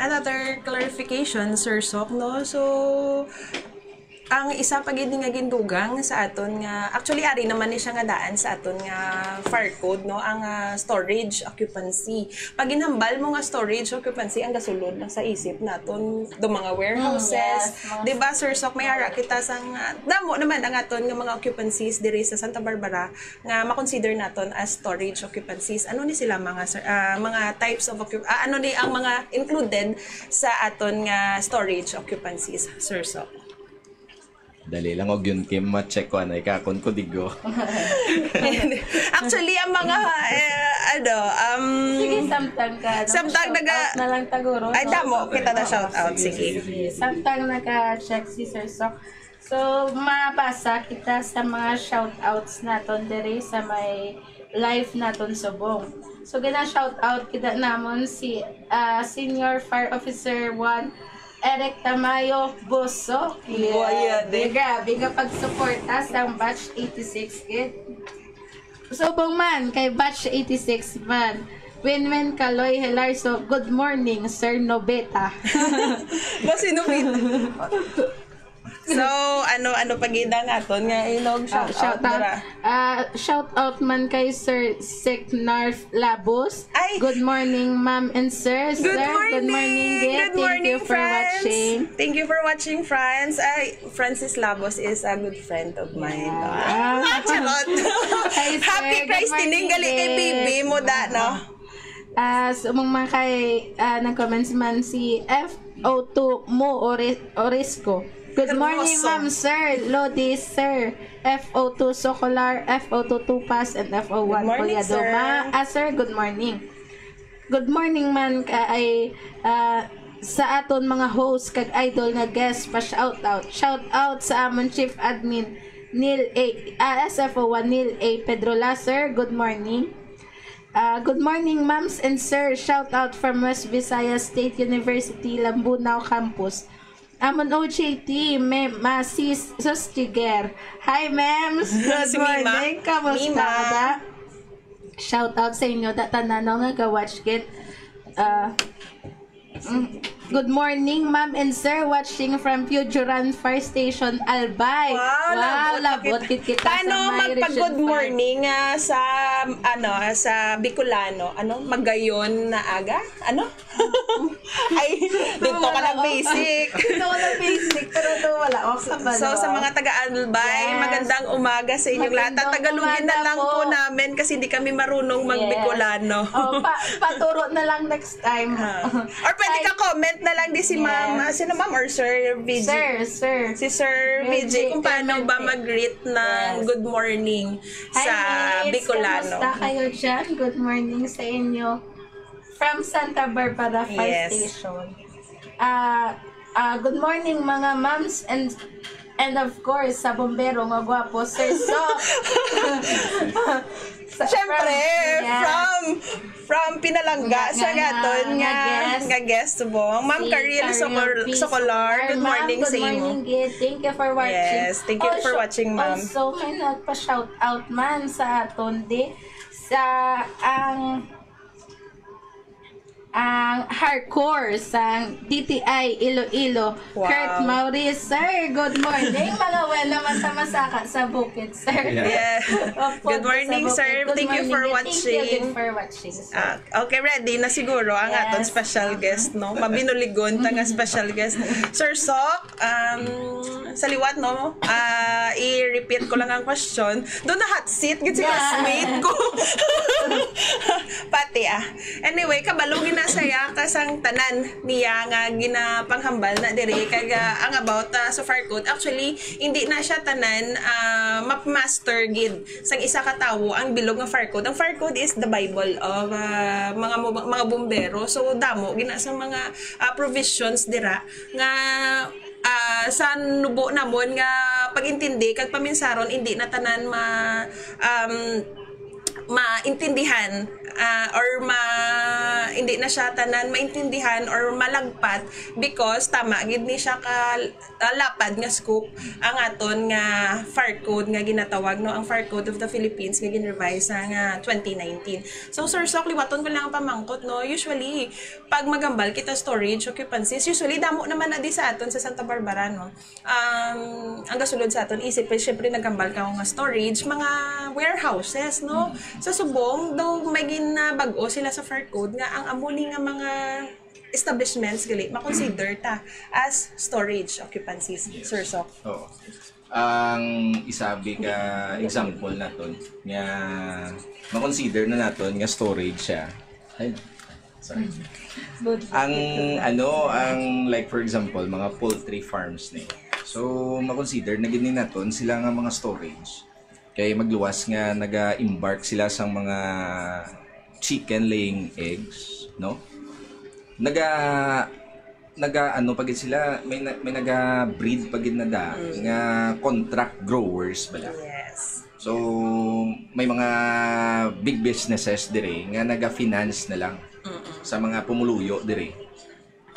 [SPEAKER 2] Another clarification Sir Sok no. So ang isa pa gid nga gindugang sa aton nga actually ari naman ni siya nga daan sa aton nga fire code no ang storage occupancy. Pag ginhambal mo nga storage occupancy ang gasulod lang sa isip naton do mga warehouses. Di ba Sir Sok may ara kita sang damo naman ang aton nga mga occupancies diri sa Santa Barbara nga ma-consider naton as storage occupancies. Ano ni sila mga types of ano ni ang mga included sa aton nga storage occupancies Sir Sok?
[SPEAKER 5] Dali lang og yun Kim ma-check ko anay kakon ko digo.
[SPEAKER 2] Actually ang mga
[SPEAKER 3] sige samtang
[SPEAKER 2] naga
[SPEAKER 3] na lang taguro.
[SPEAKER 2] Ay damo kita na shout out sige.
[SPEAKER 3] Samtang naka-check si Sir Sok. So mapasa kita sa mga shout outs naton diri sa may live naton Subong. So gina shout out kita namon si Senior Fire Officer 1 Eric Tamayo Boso. Grabe nga pag-suporta sa batch 86 kid. Subong man kay batch 86 man. Winwin Kaloy Helarso. Good morning Sir Nobeta.
[SPEAKER 2] Bosi Nobeta. So ano pagida naton nga inog shout out.
[SPEAKER 3] Shout out man kay Sir Seknarf Labos.
[SPEAKER 2] Ay.
[SPEAKER 3] Good morning ma'am and sir.
[SPEAKER 2] Good morning.
[SPEAKER 3] Good morning for watching.
[SPEAKER 2] Thank you for watching friends. Francis Labos is a good friend of mine. Charot. Happy Christ tininggali kay baby mo da no.
[SPEAKER 3] So mga kay nag-comments man si FO2 mo Orisco. Good morning, ma'am, sir. Lodi, sir. FO2 Socolar, FO2 Tupas, and FO1
[SPEAKER 2] Kuya
[SPEAKER 3] Doma. Sir, good morning. Good morning, man, kay sa aton mga host kag idol nga guest pa shout out. Shout out sa amon Chief Admin Neil A. SFO1 Neil A. Pedro Laser. Good morning. Good morning, ma'ams and sir. Shout out from West Visayas State University, Lambunao Campus. Amon OJT, Masis Sostiger. Hi, ma'ams. Good morning. Kamusta? Shout out sa inyo. Tatanano nga ka-watch kit. Good morning, ma'am and sir, watching from Pujuran Fire Station, Albay. Wow, labot kita sa
[SPEAKER 2] Paano magpag-good morning sa sa Bicolano? Magayon na aga? Ay, dito ka lang basic.
[SPEAKER 3] Pero ito wala.
[SPEAKER 2] So, sa mga taga-Albay, magandang umaga sa inyong lahat. Tagalogin na lang po namin kasi hindi kami marunong mag-Bicolano.
[SPEAKER 3] Paturo na lang next time.
[SPEAKER 2] Or pwede ka comment na lang di si ma'am, sino ma'am or sir VG?
[SPEAKER 3] Sir.
[SPEAKER 2] Si Sir VG kung paano ba mag-greet ng good morning sa Bicolano.
[SPEAKER 3] Kamusta kayo dyan? Good morning sa inyo. From Santa Barbara Fire Station. Good morning mga moms and And of course, sa bombero nga gwapo, Sir Sok.
[SPEAKER 2] Siyempre, from Pinalangga sa gaton nga guest subong. Ma'am Karil Socolar, good morning sa imo.
[SPEAKER 3] Good morning, Gid. Thank you for watching.
[SPEAKER 2] Yes, thank you for watching, ma'am.
[SPEAKER 3] Also, may nagpa-shout out man sa aton di sa ang hardcore sa DTI Iloilo.
[SPEAKER 2] Wow.
[SPEAKER 3] Kurt Maurice, sir. Good morning. Mga well naman sa masaka sa bukid, sir.
[SPEAKER 2] Yeah. Good morning, sir. Thank you for watching.
[SPEAKER 3] Thank you for watching, sir.
[SPEAKER 2] Okay, ready na siguro ang
[SPEAKER 3] Yes.
[SPEAKER 2] aton special guest, no? Mabinuligon ta nga special guest. Sir Sok, sa liwat, no? I-repeat ko lang ang question. Doon na hot seat, gid si classmate ko. Pati Anyway, kabalugin na saya kasang tanan niya nga ginapanghambal na diri kag ang about sa Farcode. Actually, hindi na siya tanan map-master gid sang isa ka tawo ang bilog nga Farcode. Ang Farcode is the Bible of mga bumbero. So damo gina sa mga provisions dira nga sa nubo namon nga pagintindi kag paminsaron hindi na tanan maintindihan or hindi na siya tanan maintindihan or malagpat because tama gid ni siya ka lapad nga scoop ang aton nga Farcode nga ginatawag, no, ang Farcode of the Philippines nga gin-revise nga 2019. So Sir Sok, liwaton ko lang ang pamangkot, no. Usually pag magambal kita storage occupancies, usually damo naman na di sa aton sa Santa Barbara, no. Ang gasulod sa aton isip syempre nagambal ka nga storage mga warehouses, no. Sa Subong daw may ginabag-o sila sa Farcode nga ang amuli nga mga establishments gali makonsider ta as storage occupancies. Yes. Sir Sok.
[SPEAKER 5] Oo. Ang isabi ka example naton nga makonsider na naton nga storage siya. Ay, sorry. Ang like for example mga poultry farms ni. So makonsider na gini naton sila nga mga storage. Kaya magluwas nga naga-embark sila sa mga chicken laying eggs, no? Naga pagid sila may naga-breed pagid na nga contract growers bala.
[SPEAKER 2] Yes.
[SPEAKER 5] So may mga big businesses dire nga naga-finance na lang sa mga pumuluyo dire.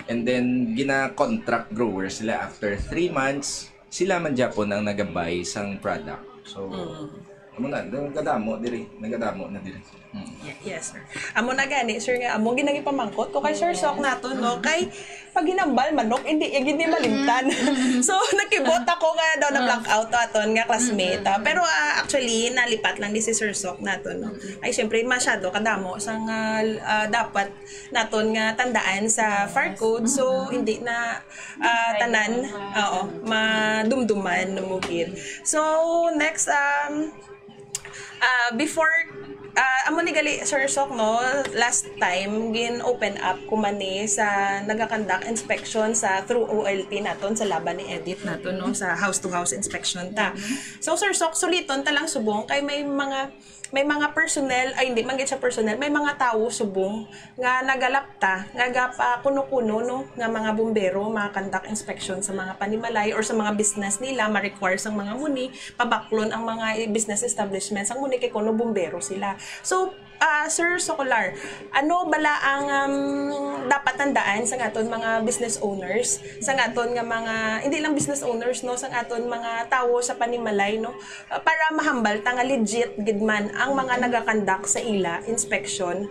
[SPEAKER 5] And then gina-contract growers sila after 3 months sila man Japon ang naga-buy sang product. So, amo na, nagadamo na diri.
[SPEAKER 2] Yes, sir. Amo na gani, sir nga, amo ginagi pamangkot ko kay Sir Sok nato, no, kay pag ginambal manok, hindi malimtan. So, nakibot ako nga daw na blackout aton nga classmate. Pero actually, nalipat lang di si Sir Sok nato, no. Ay, syempre, masyado kadamo sang dapat naton nga tandaan sa Farcode. So, hindi na tanan, madumduman, numugid. So, next, before amo ni gali Sir Sok, no, last time gin-open up kumani sa naga-conduct inspection sa through OLP naton sa laban ni Edith naton, no, sa house to house inspection ta. So Sir Sok, suliton ta lang subong kay may mga personnel, ay hindi man gid sa personnel, may mga tawo subong nga nagalapta nga gapa kuno-kuno, no, nga mga bumbero conduct inspection sa mga panimalay or sa mga business nila, ma-require sang mga muni pabaklon ang mga business establishments ang muni kay kuno bumbero sila. So Sir Socolar, ano bala ang dapat tandaan sa aton mga business owners, sa aton nga mga hindi lang business owners, no, sa aton mga tawo sa panimalay, no, para mahambal ta nga legit gid man ang mga naga-conduct sa ila inspection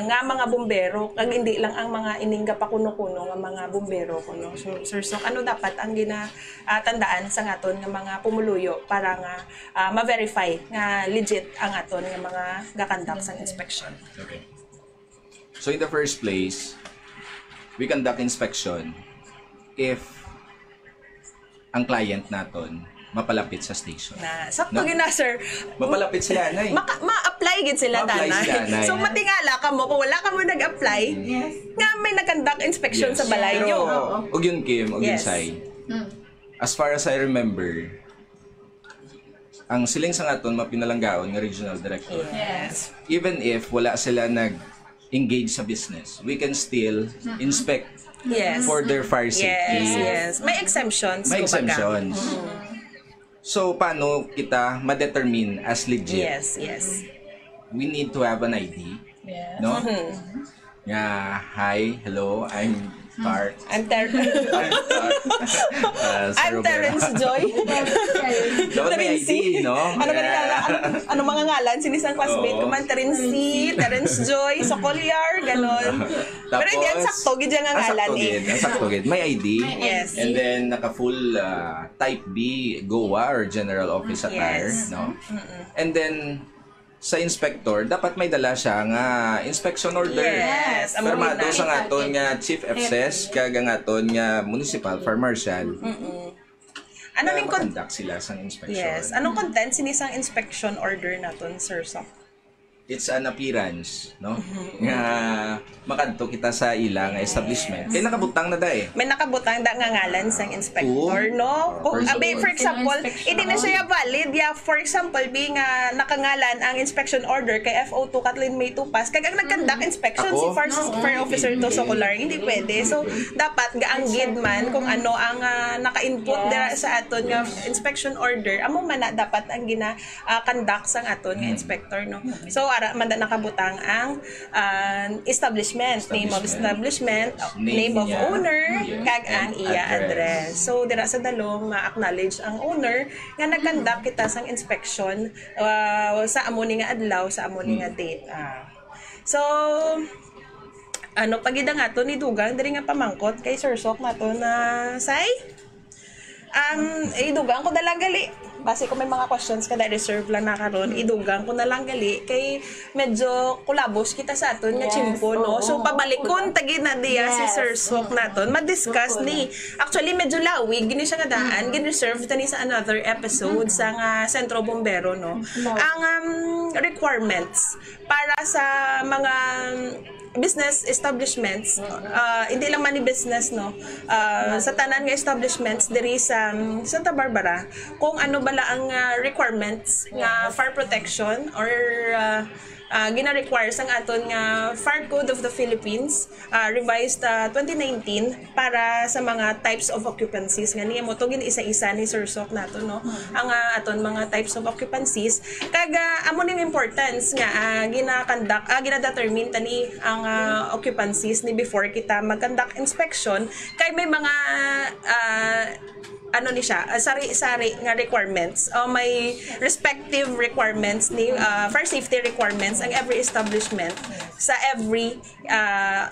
[SPEAKER 2] nga mga bumbero kag hindi lang ang mga iningga pa kuno-kuno nga mga bumbero kuno. So Sir Sok, ano dapat ang tandaan sa aton nga mga pumuluyo para nga ma-verify nga legit ang aton nga mga ga-conduct sa inspection?
[SPEAKER 5] Okay. So in the first place, we conduct inspection if ang client naton mapalapit sa station.
[SPEAKER 2] Sakto gina, sir.
[SPEAKER 5] Mapalapit sila, nay.
[SPEAKER 2] Ma-apply gid sila, tanay. So matingala ka mo kung wala ka mo nag-apply, nga may nag-conduct inspection sa balay nyo.
[SPEAKER 5] Og yun, Kim, og yun, Sai. As far as I remember, ang siling sa aton mapinalanggaon nga regional director.
[SPEAKER 2] Yes.
[SPEAKER 5] Even if wala sila engaged sa business, we can still inspect
[SPEAKER 2] Yes.
[SPEAKER 5] for their fire safety.
[SPEAKER 2] Yes. May exemptions.
[SPEAKER 5] May
[SPEAKER 2] kumbaga.
[SPEAKER 5] exemptions. So, paano kita ma-determine as legit?
[SPEAKER 2] Yes.
[SPEAKER 5] We need to have an ID.
[SPEAKER 4] Yes.
[SPEAKER 5] No? Yeah, hi, hello, I'm Tart.
[SPEAKER 2] I'm
[SPEAKER 5] Sir Robert.
[SPEAKER 2] Terence Joy.
[SPEAKER 5] Dapat may ID, no?
[SPEAKER 2] Ano ba nila? Ano mga ngalan? Sinisang classmate ko man. Terence Joy, Socolyar, ganon. Pero hindi, ang sakto. Gid yung ngalan eh.
[SPEAKER 5] Ang sakto gid. May ID.
[SPEAKER 2] Yes.
[SPEAKER 5] And then, naka-full type B, GOA or General Office Attire.
[SPEAKER 2] Yes.
[SPEAKER 5] No? And then, sa inspector, dapat may dala siya nga inspection order.
[SPEAKER 2] Yes.
[SPEAKER 5] Permado sa nga aton nga Chief FSS, kaga nga aton nga Municipal Fire Marshal.
[SPEAKER 2] Ano ning
[SPEAKER 5] conduct sila sa inspection.
[SPEAKER 2] Yes. Anong content sinisang inspection order naton, Sir Sok?
[SPEAKER 5] It's an appearance, no? Nga makadto kita sa ilang establishment. Kaya nakabutang na da eh.
[SPEAKER 2] May nakabutang da nga ngalan sang inspector, no? Kung for example, hindi na siya valid. Yeah, for example, being nakangalan ang inspection order kay FO2 Kathleen May Tupas, kag ang nagkandak inspection si fire officer to Socolyar, hindi pwede. So dapat gaang gid man kung ano ang naka-input dira sa aton nga inspection order, amo man na dapat ang gina-conduct sang aton nga inspector, no? So ara man da nakabutang ang establishment, name of establishment, name of owner, kag ang iya address. So dira sa dalong ma-acknowledge ang owner nga nag-conduct kita sang inspection sa amo ni nga adlaw, sa amo ni nga date. So ano pagida nga to ni dugang diri nga pamangkot kay Sir Sok nato na say idugang ko na lang gali. Base ko may mga questions kada reserve lang na karon, idugang ko na lang gali kay medyo kulabos kita sa aton nga chimpo, no? So pabalikon tagi na diya si Sir Sok naton ma-discuss ni. Actually medyo lawig gini siya nga daan, gin-reserve tani sa another episode sa nga Sentro Bombero, no? Ang requirements para sa mga business establishments, hindi lang man ni business, no, sa tanan nga establishments diri sa Santa Barbara, kung ano bala ang requirements nga fire protection or gina-require sang aton nga Fire Code of the Philippines, revised 2019 para sa mga types of occupancies nga niya mo to gin-isa-isa ni Sir Sok nato, no, ang aton mga types of occupancies kag amo ning importance nga gina-determine tani ang occupancies ni before kita mag-conduct inspection kay may mga ano ni siya, sari-sari nga requirements o may respective requirements ni fire safety requirements ang every establishment sa every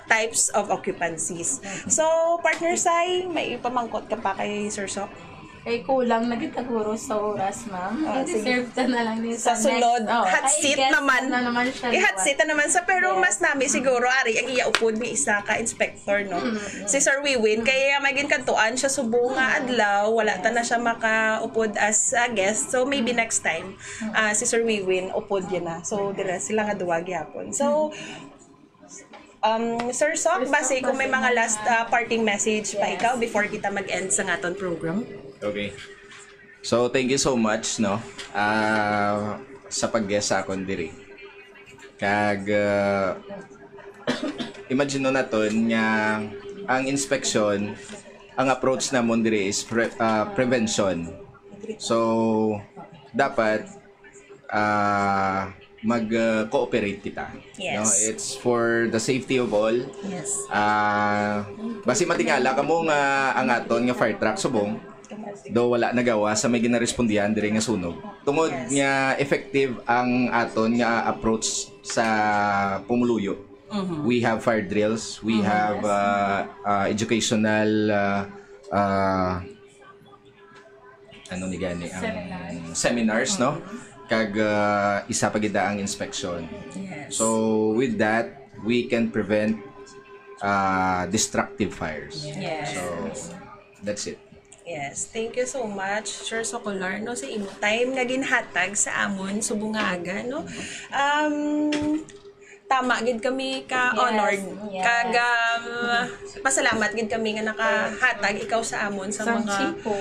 [SPEAKER 2] types of occupancies. So, partner Sai, may ipamangkot ka pa kay Sir Sok?
[SPEAKER 3] Ay kulang na gitaguro sa oras, ma'am. I-deserve ta na lang ni
[SPEAKER 2] sa sunod. Hot seat naman. Hot seat na naman sa pero mas nami siguro ari ang iyaupod ni isa ka inspector, no. Si Sir Wiwin kaya magin kantuan siya subong nga adlaw, wala ta na siya makaupod as a guest. So maybe next time si Sir Wiwin upod yan na. So dira sila nga duwa gyapon. So Sir Sok, base kung may mga last parting message pa ikaw before kita mag-end sa aton program.
[SPEAKER 5] Okay. So, thank you so much, no, sa pag-guest sa akon diri. Kag, imagine na naton nga ang inspection, ang approach na mo diri is prevention. So, dapat mag-cooperate kita.
[SPEAKER 2] Yes.
[SPEAKER 5] No? It's for the safety of all.
[SPEAKER 2] Yes.
[SPEAKER 5] Basi matingala kamo nga ang aton nga fire truck subong do wala nagawa sa may ginarespondihan diri nga sunog. Tungod nga effective ang aton nga approach sa pumuluyo. We have fire drills, we have educational ano ni gani ang seminars, no? Kag isa pa gid ang inspection.
[SPEAKER 2] Yes.
[SPEAKER 5] So with that we can prevent destructive fires.
[SPEAKER 2] Yes.
[SPEAKER 5] So that's it.
[SPEAKER 2] Yes, thank you so much, Sir Socolyar, no, sa imo time nga ginhatag sa amon subong nga aga, no. Tama gid kami ka honored kag pasalamat gid kami nga nakahatag ikaw sa amon sa mga
[SPEAKER 3] Chipo.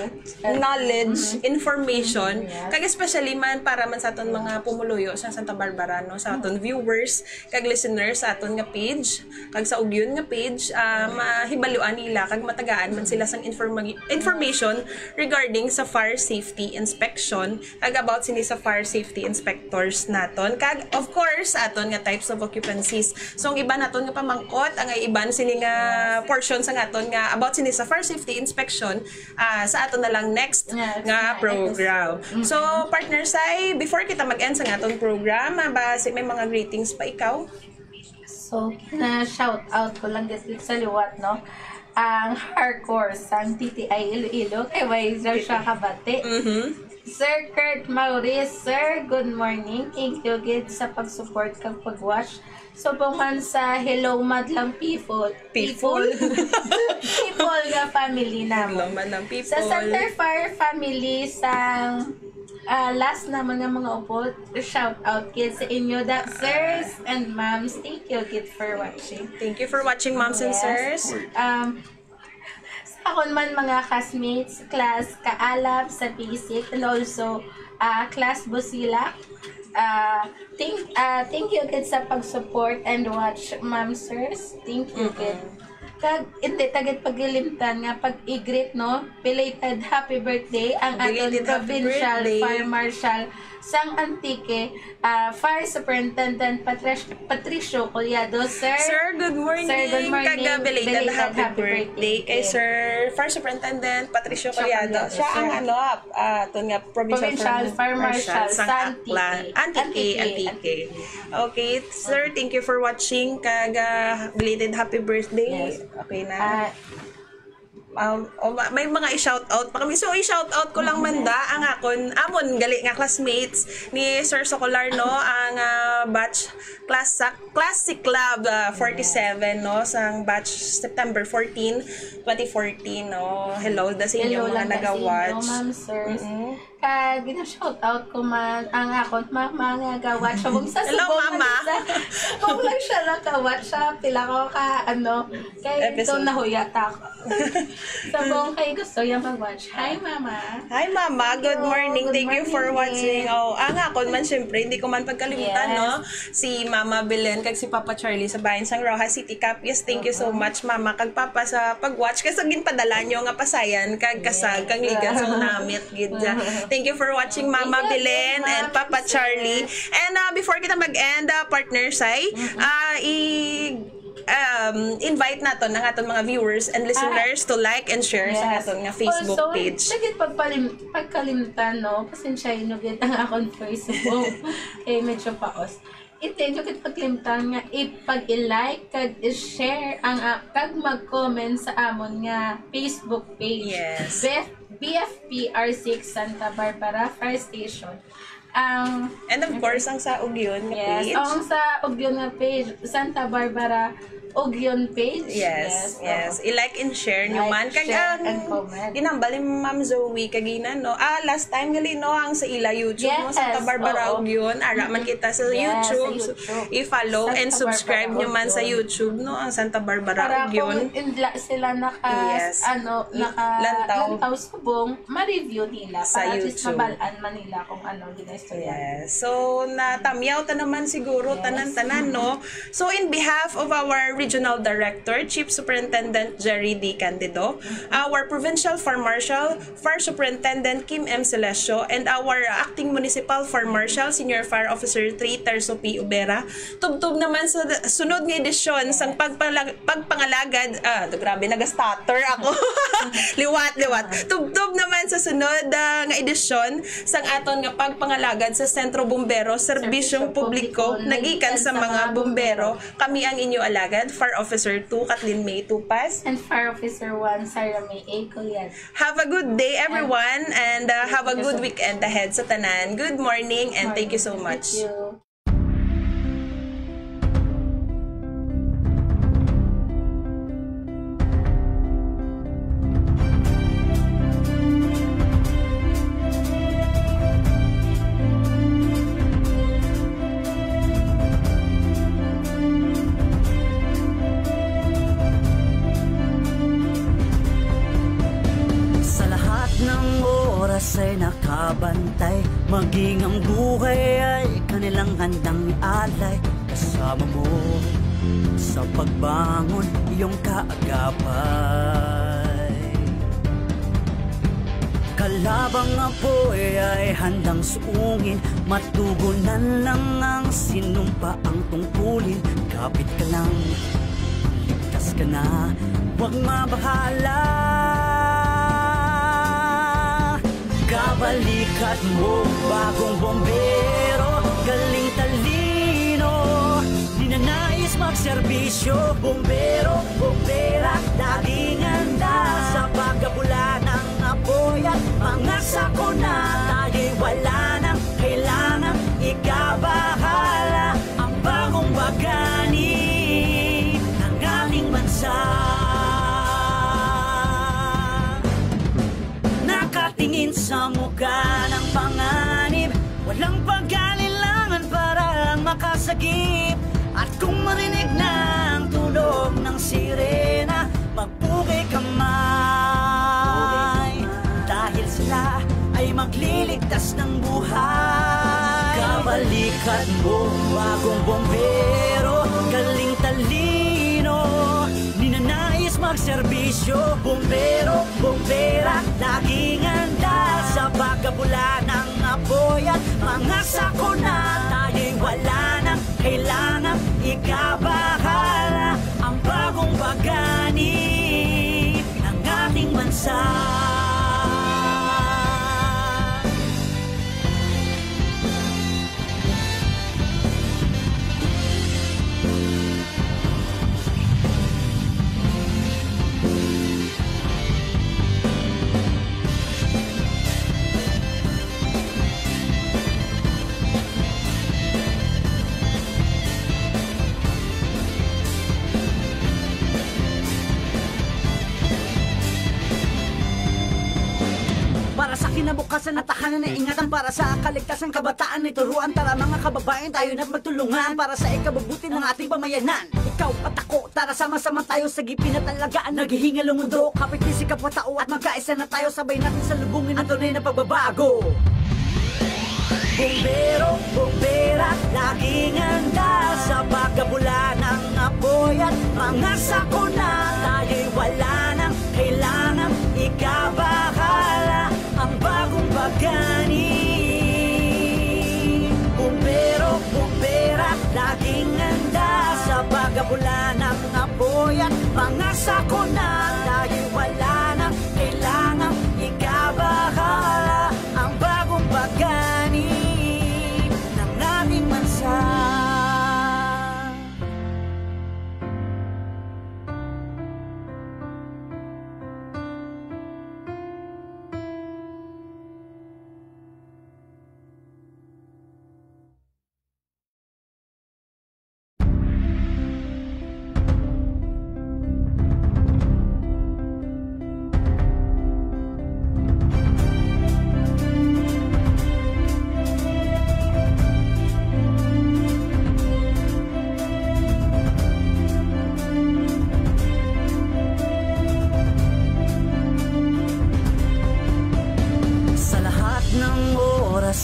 [SPEAKER 2] knowledge, information, kag especially man para man sa aton mga pumuluyo sa Santa Barbara, no, sa aton viewers kag listeners sa aton nga page kag sa ugyon nga page, mahibaluan nila kag matagaan man sila sang information regarding sa fire safety inspection kag about sini sa fire safety inspectors naton kag of course aton nga types of occupancies. So ang iba naton nga pamangkot ang iban sini nga portion sa aton nga about sini sa fire safety inspection sa aton na lang next nga program. So partner Sai, before kita mag-end sa aton program, may mga greetings pa ikaw?
[SPEAKER 3] So, na-shout out ko lang dito sa liwat, no? Ang hardcore sang TTI Iloilo, kay Waizer siya kabate. Sir Kurt Maurice, sir, good morning. Thank you gid sa pag-support kag pag-watch. So, man sa Hello Madlang People. People nga family naman.
[SPEAKER 2] Hello Madlang People.
[SPEAKER 3] Sa Center Fire family sang last naman ng mga upot, shout out kids sa inyo that sirs and moms. Thank you kids for watching.
[SPEAKER 2] Thank you for watching, moms and sirs.
[SPEAKER 3] Sa akon man mga classmates, class Kaalab sa basic and also class Busilak. Thank you kids sa pag-support and watch, ma'am sirs. Thank you kids. Kag hindi tagit paglilimtan nga pag-i-greet, no, belated happy birthday ang aton provincial fire marshal sang Antique, Fire Superintendent Patricio Collado.
[SPEAKER 2] Sir, good morning.
[SPEAKER 3] Sir, good morning.
[SPEAKER 2] Kaga belated happy birthday kay Sir Fire Superintendent Patricio Collado. Siya ang ito nga provincial fire marshal sa Antique. Okay, sir, thank you for watching. Kaga belated happy birthday.
[SPEAKER 3] Yes.
[SPEAKER 2] Okay na. May mga i-shoutout pa kami. So, i-shoutout ko lang manda ang amon gali nga classmates ni Sir Socolar, no, ang batch Classic Club 47, no, sang batch September 14, 2014, no. Hello da sa inyo mga nagawatch.
[SPEAKER 3] Hello, ma'am, sirs. Kag gina-shoutout ko man ang akon mga gawatch.
[SPEAKER 2] Hello, mama.
[SPEAKER 3] Kung lang siya nakawatch siya, pila ko kay ito nahuyat ako. Sa buong kay gusto yung mag-watch. Hi, Mama.
[SPEAKER 2] Hi, Mama. Good morning. Thank you for watching. Ang akon man, syempre, hindi ko man pagkalimutan, no? Si Mama Belen, kag si Papa Charlie sa bayan sang Rojas City Cap. Yes, thank you so much, Mama. Kag Papa sa pag-watch. Kasi ginpadala nyo nga pasayan, kag kasag, kang ligan sa namit, gidya. Thank you for watching, Mama Belen and Papa Charlie. And before kita mag-end, partner Sai, invite naton ang aton mga viewers and listeners to like and share sa aton nga Facebook page.
[SPEAKER 3] Also, sagit pagkalimutan, no? Pasensya inugit ang akong Facebook. Medyo paos. Ito kit pagkalimutan nga ipag-i-like kag i-share ang kag mag-comment sa amon nga Facebook page.
[SPEAKER 2] Yes.
[SPEAKER 3] BFP R6 Santa Barbara Fire Station.
[SPEAKER 2] And of course, ang sa Ugyon nga page.
[SPEAKER 3] Ang sa Ugyon nga page, Santa Barbara Ugyon page.
[SPEAKER 2] Yes. I-like and share nyo man. Kag ginambal ni Ma'am Zoe kagina, no? Last time gali, no, ang sa ila YouTube, no? Santa Barbara Ugyon. Ara man kita sa YouTube. So, i-follow and subscribe nyo man sa YouTube, no? Ang Santa Barbara Ugyon.
[SPEAKER 3] Para kung sila lantaw subong, ma-review nila.
[SPEAKER 2] Sa
[SPEAKER 3] para YouTube. Para mabalaan man nila kung gina-istorya.
[SPEAKER 2] Yes. So, natamyaw ta naman siguro, tanan-tanan, no? So, in behalf of our Regional Director, Chief Superintendent Jerry D. Candido, our Provincial Fire Marshal, Fire Superintendent Kim M. Celesio, and our Acting Municipal Fire Marshal, Senior Fire Officer 3, Terso P. Ubera. Tubtub naman sa sunod nga edisyon sang pagpangalagad, grabe, nag-stutter ako. liwat. Tubtub naman sa sunod nga edisyon sang aton nga pagpangalagad sa Sentro Bumbero, Serbisyong Publiko, nagikan sa mga bumbero. Kami ang inyo alagad, Fire Officer 2, Kathleen May Tupas.
[SPEAKER 3] And Fire Officer 1, Sarah May A. Kulian.
[SPEAKER 2] Have a good day, everyone, and have a good weekend ahead sa tanan. Good morning, and thank you so much.
[SPEAKER 3] Thank you.
[SPEAKER 1] oras ay nakabantay, maging ang buhay ay kanilang handang ialay. Kasama mo sa pagbangon, iyong kaagapay. Kalabang apoy ay handang suungin, matugunan lang ang sinumpa ang tungkulin. Kapit ka lang, ligtas ka na, huwag mabahala. Kabalikat mo, bagong bombero, galing talino, ninanais magserbisyo. Bombero, bombera, laging handa sa pagkabula ng apoy at mga sakuna. Tayo'y wala nang kailangang ikabahala. Ang bagong bagani ng ating bansa, nakatingin sa mukha ng panganib, walang pag-alilangan para lang makasagip. At kung marinig na ang tunog ng sirena, magpugay kamay, dahil sila ay magliligtas ng buhay. Kabalikat mo, bagong bombero, galing talino, ninanais magserbisyo. Bombero, bombera, laging handa sa pagkabula ng apoy at mga sakuna. Tayo'y wala nang kailangang ikabahala. Ang bagong bagani ng ating bansa. Para sa kinabukasan at tahanan na ingatan, para sa kaligtasan kabataan ay turuan. Tara mga kababayan, tayo na't magtulungan para sa ikabubuti ng ating pamayanan. Ikaw at ako, tara sama-sama tayo sa gipin at alagaan, naghihingal ang mundo. Kapit ni si kapwa-tao at magkaisa na tayo, sabay natin sa lubungin ang tunay na pagbabago. Bombero, bombera, laging handa sa pagkabula ng apoy at mga sakuna. Tayo'y wala nang kailangang ikabahala. Ang bagong bagani. Bombero, bombera, laging handa sa pagkabula ng apoy at mga sakuna. Tayo'y wala nang kailangang ikabahala. Ang bagong bagani ng ating bansa.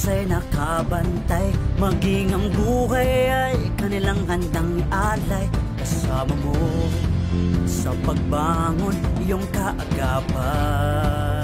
[SPEAKER 1] Ay nakabantay, maging ang buhay ay kanilang handang ialay. Kasama mo sa pagbangon, iyong kaagapay.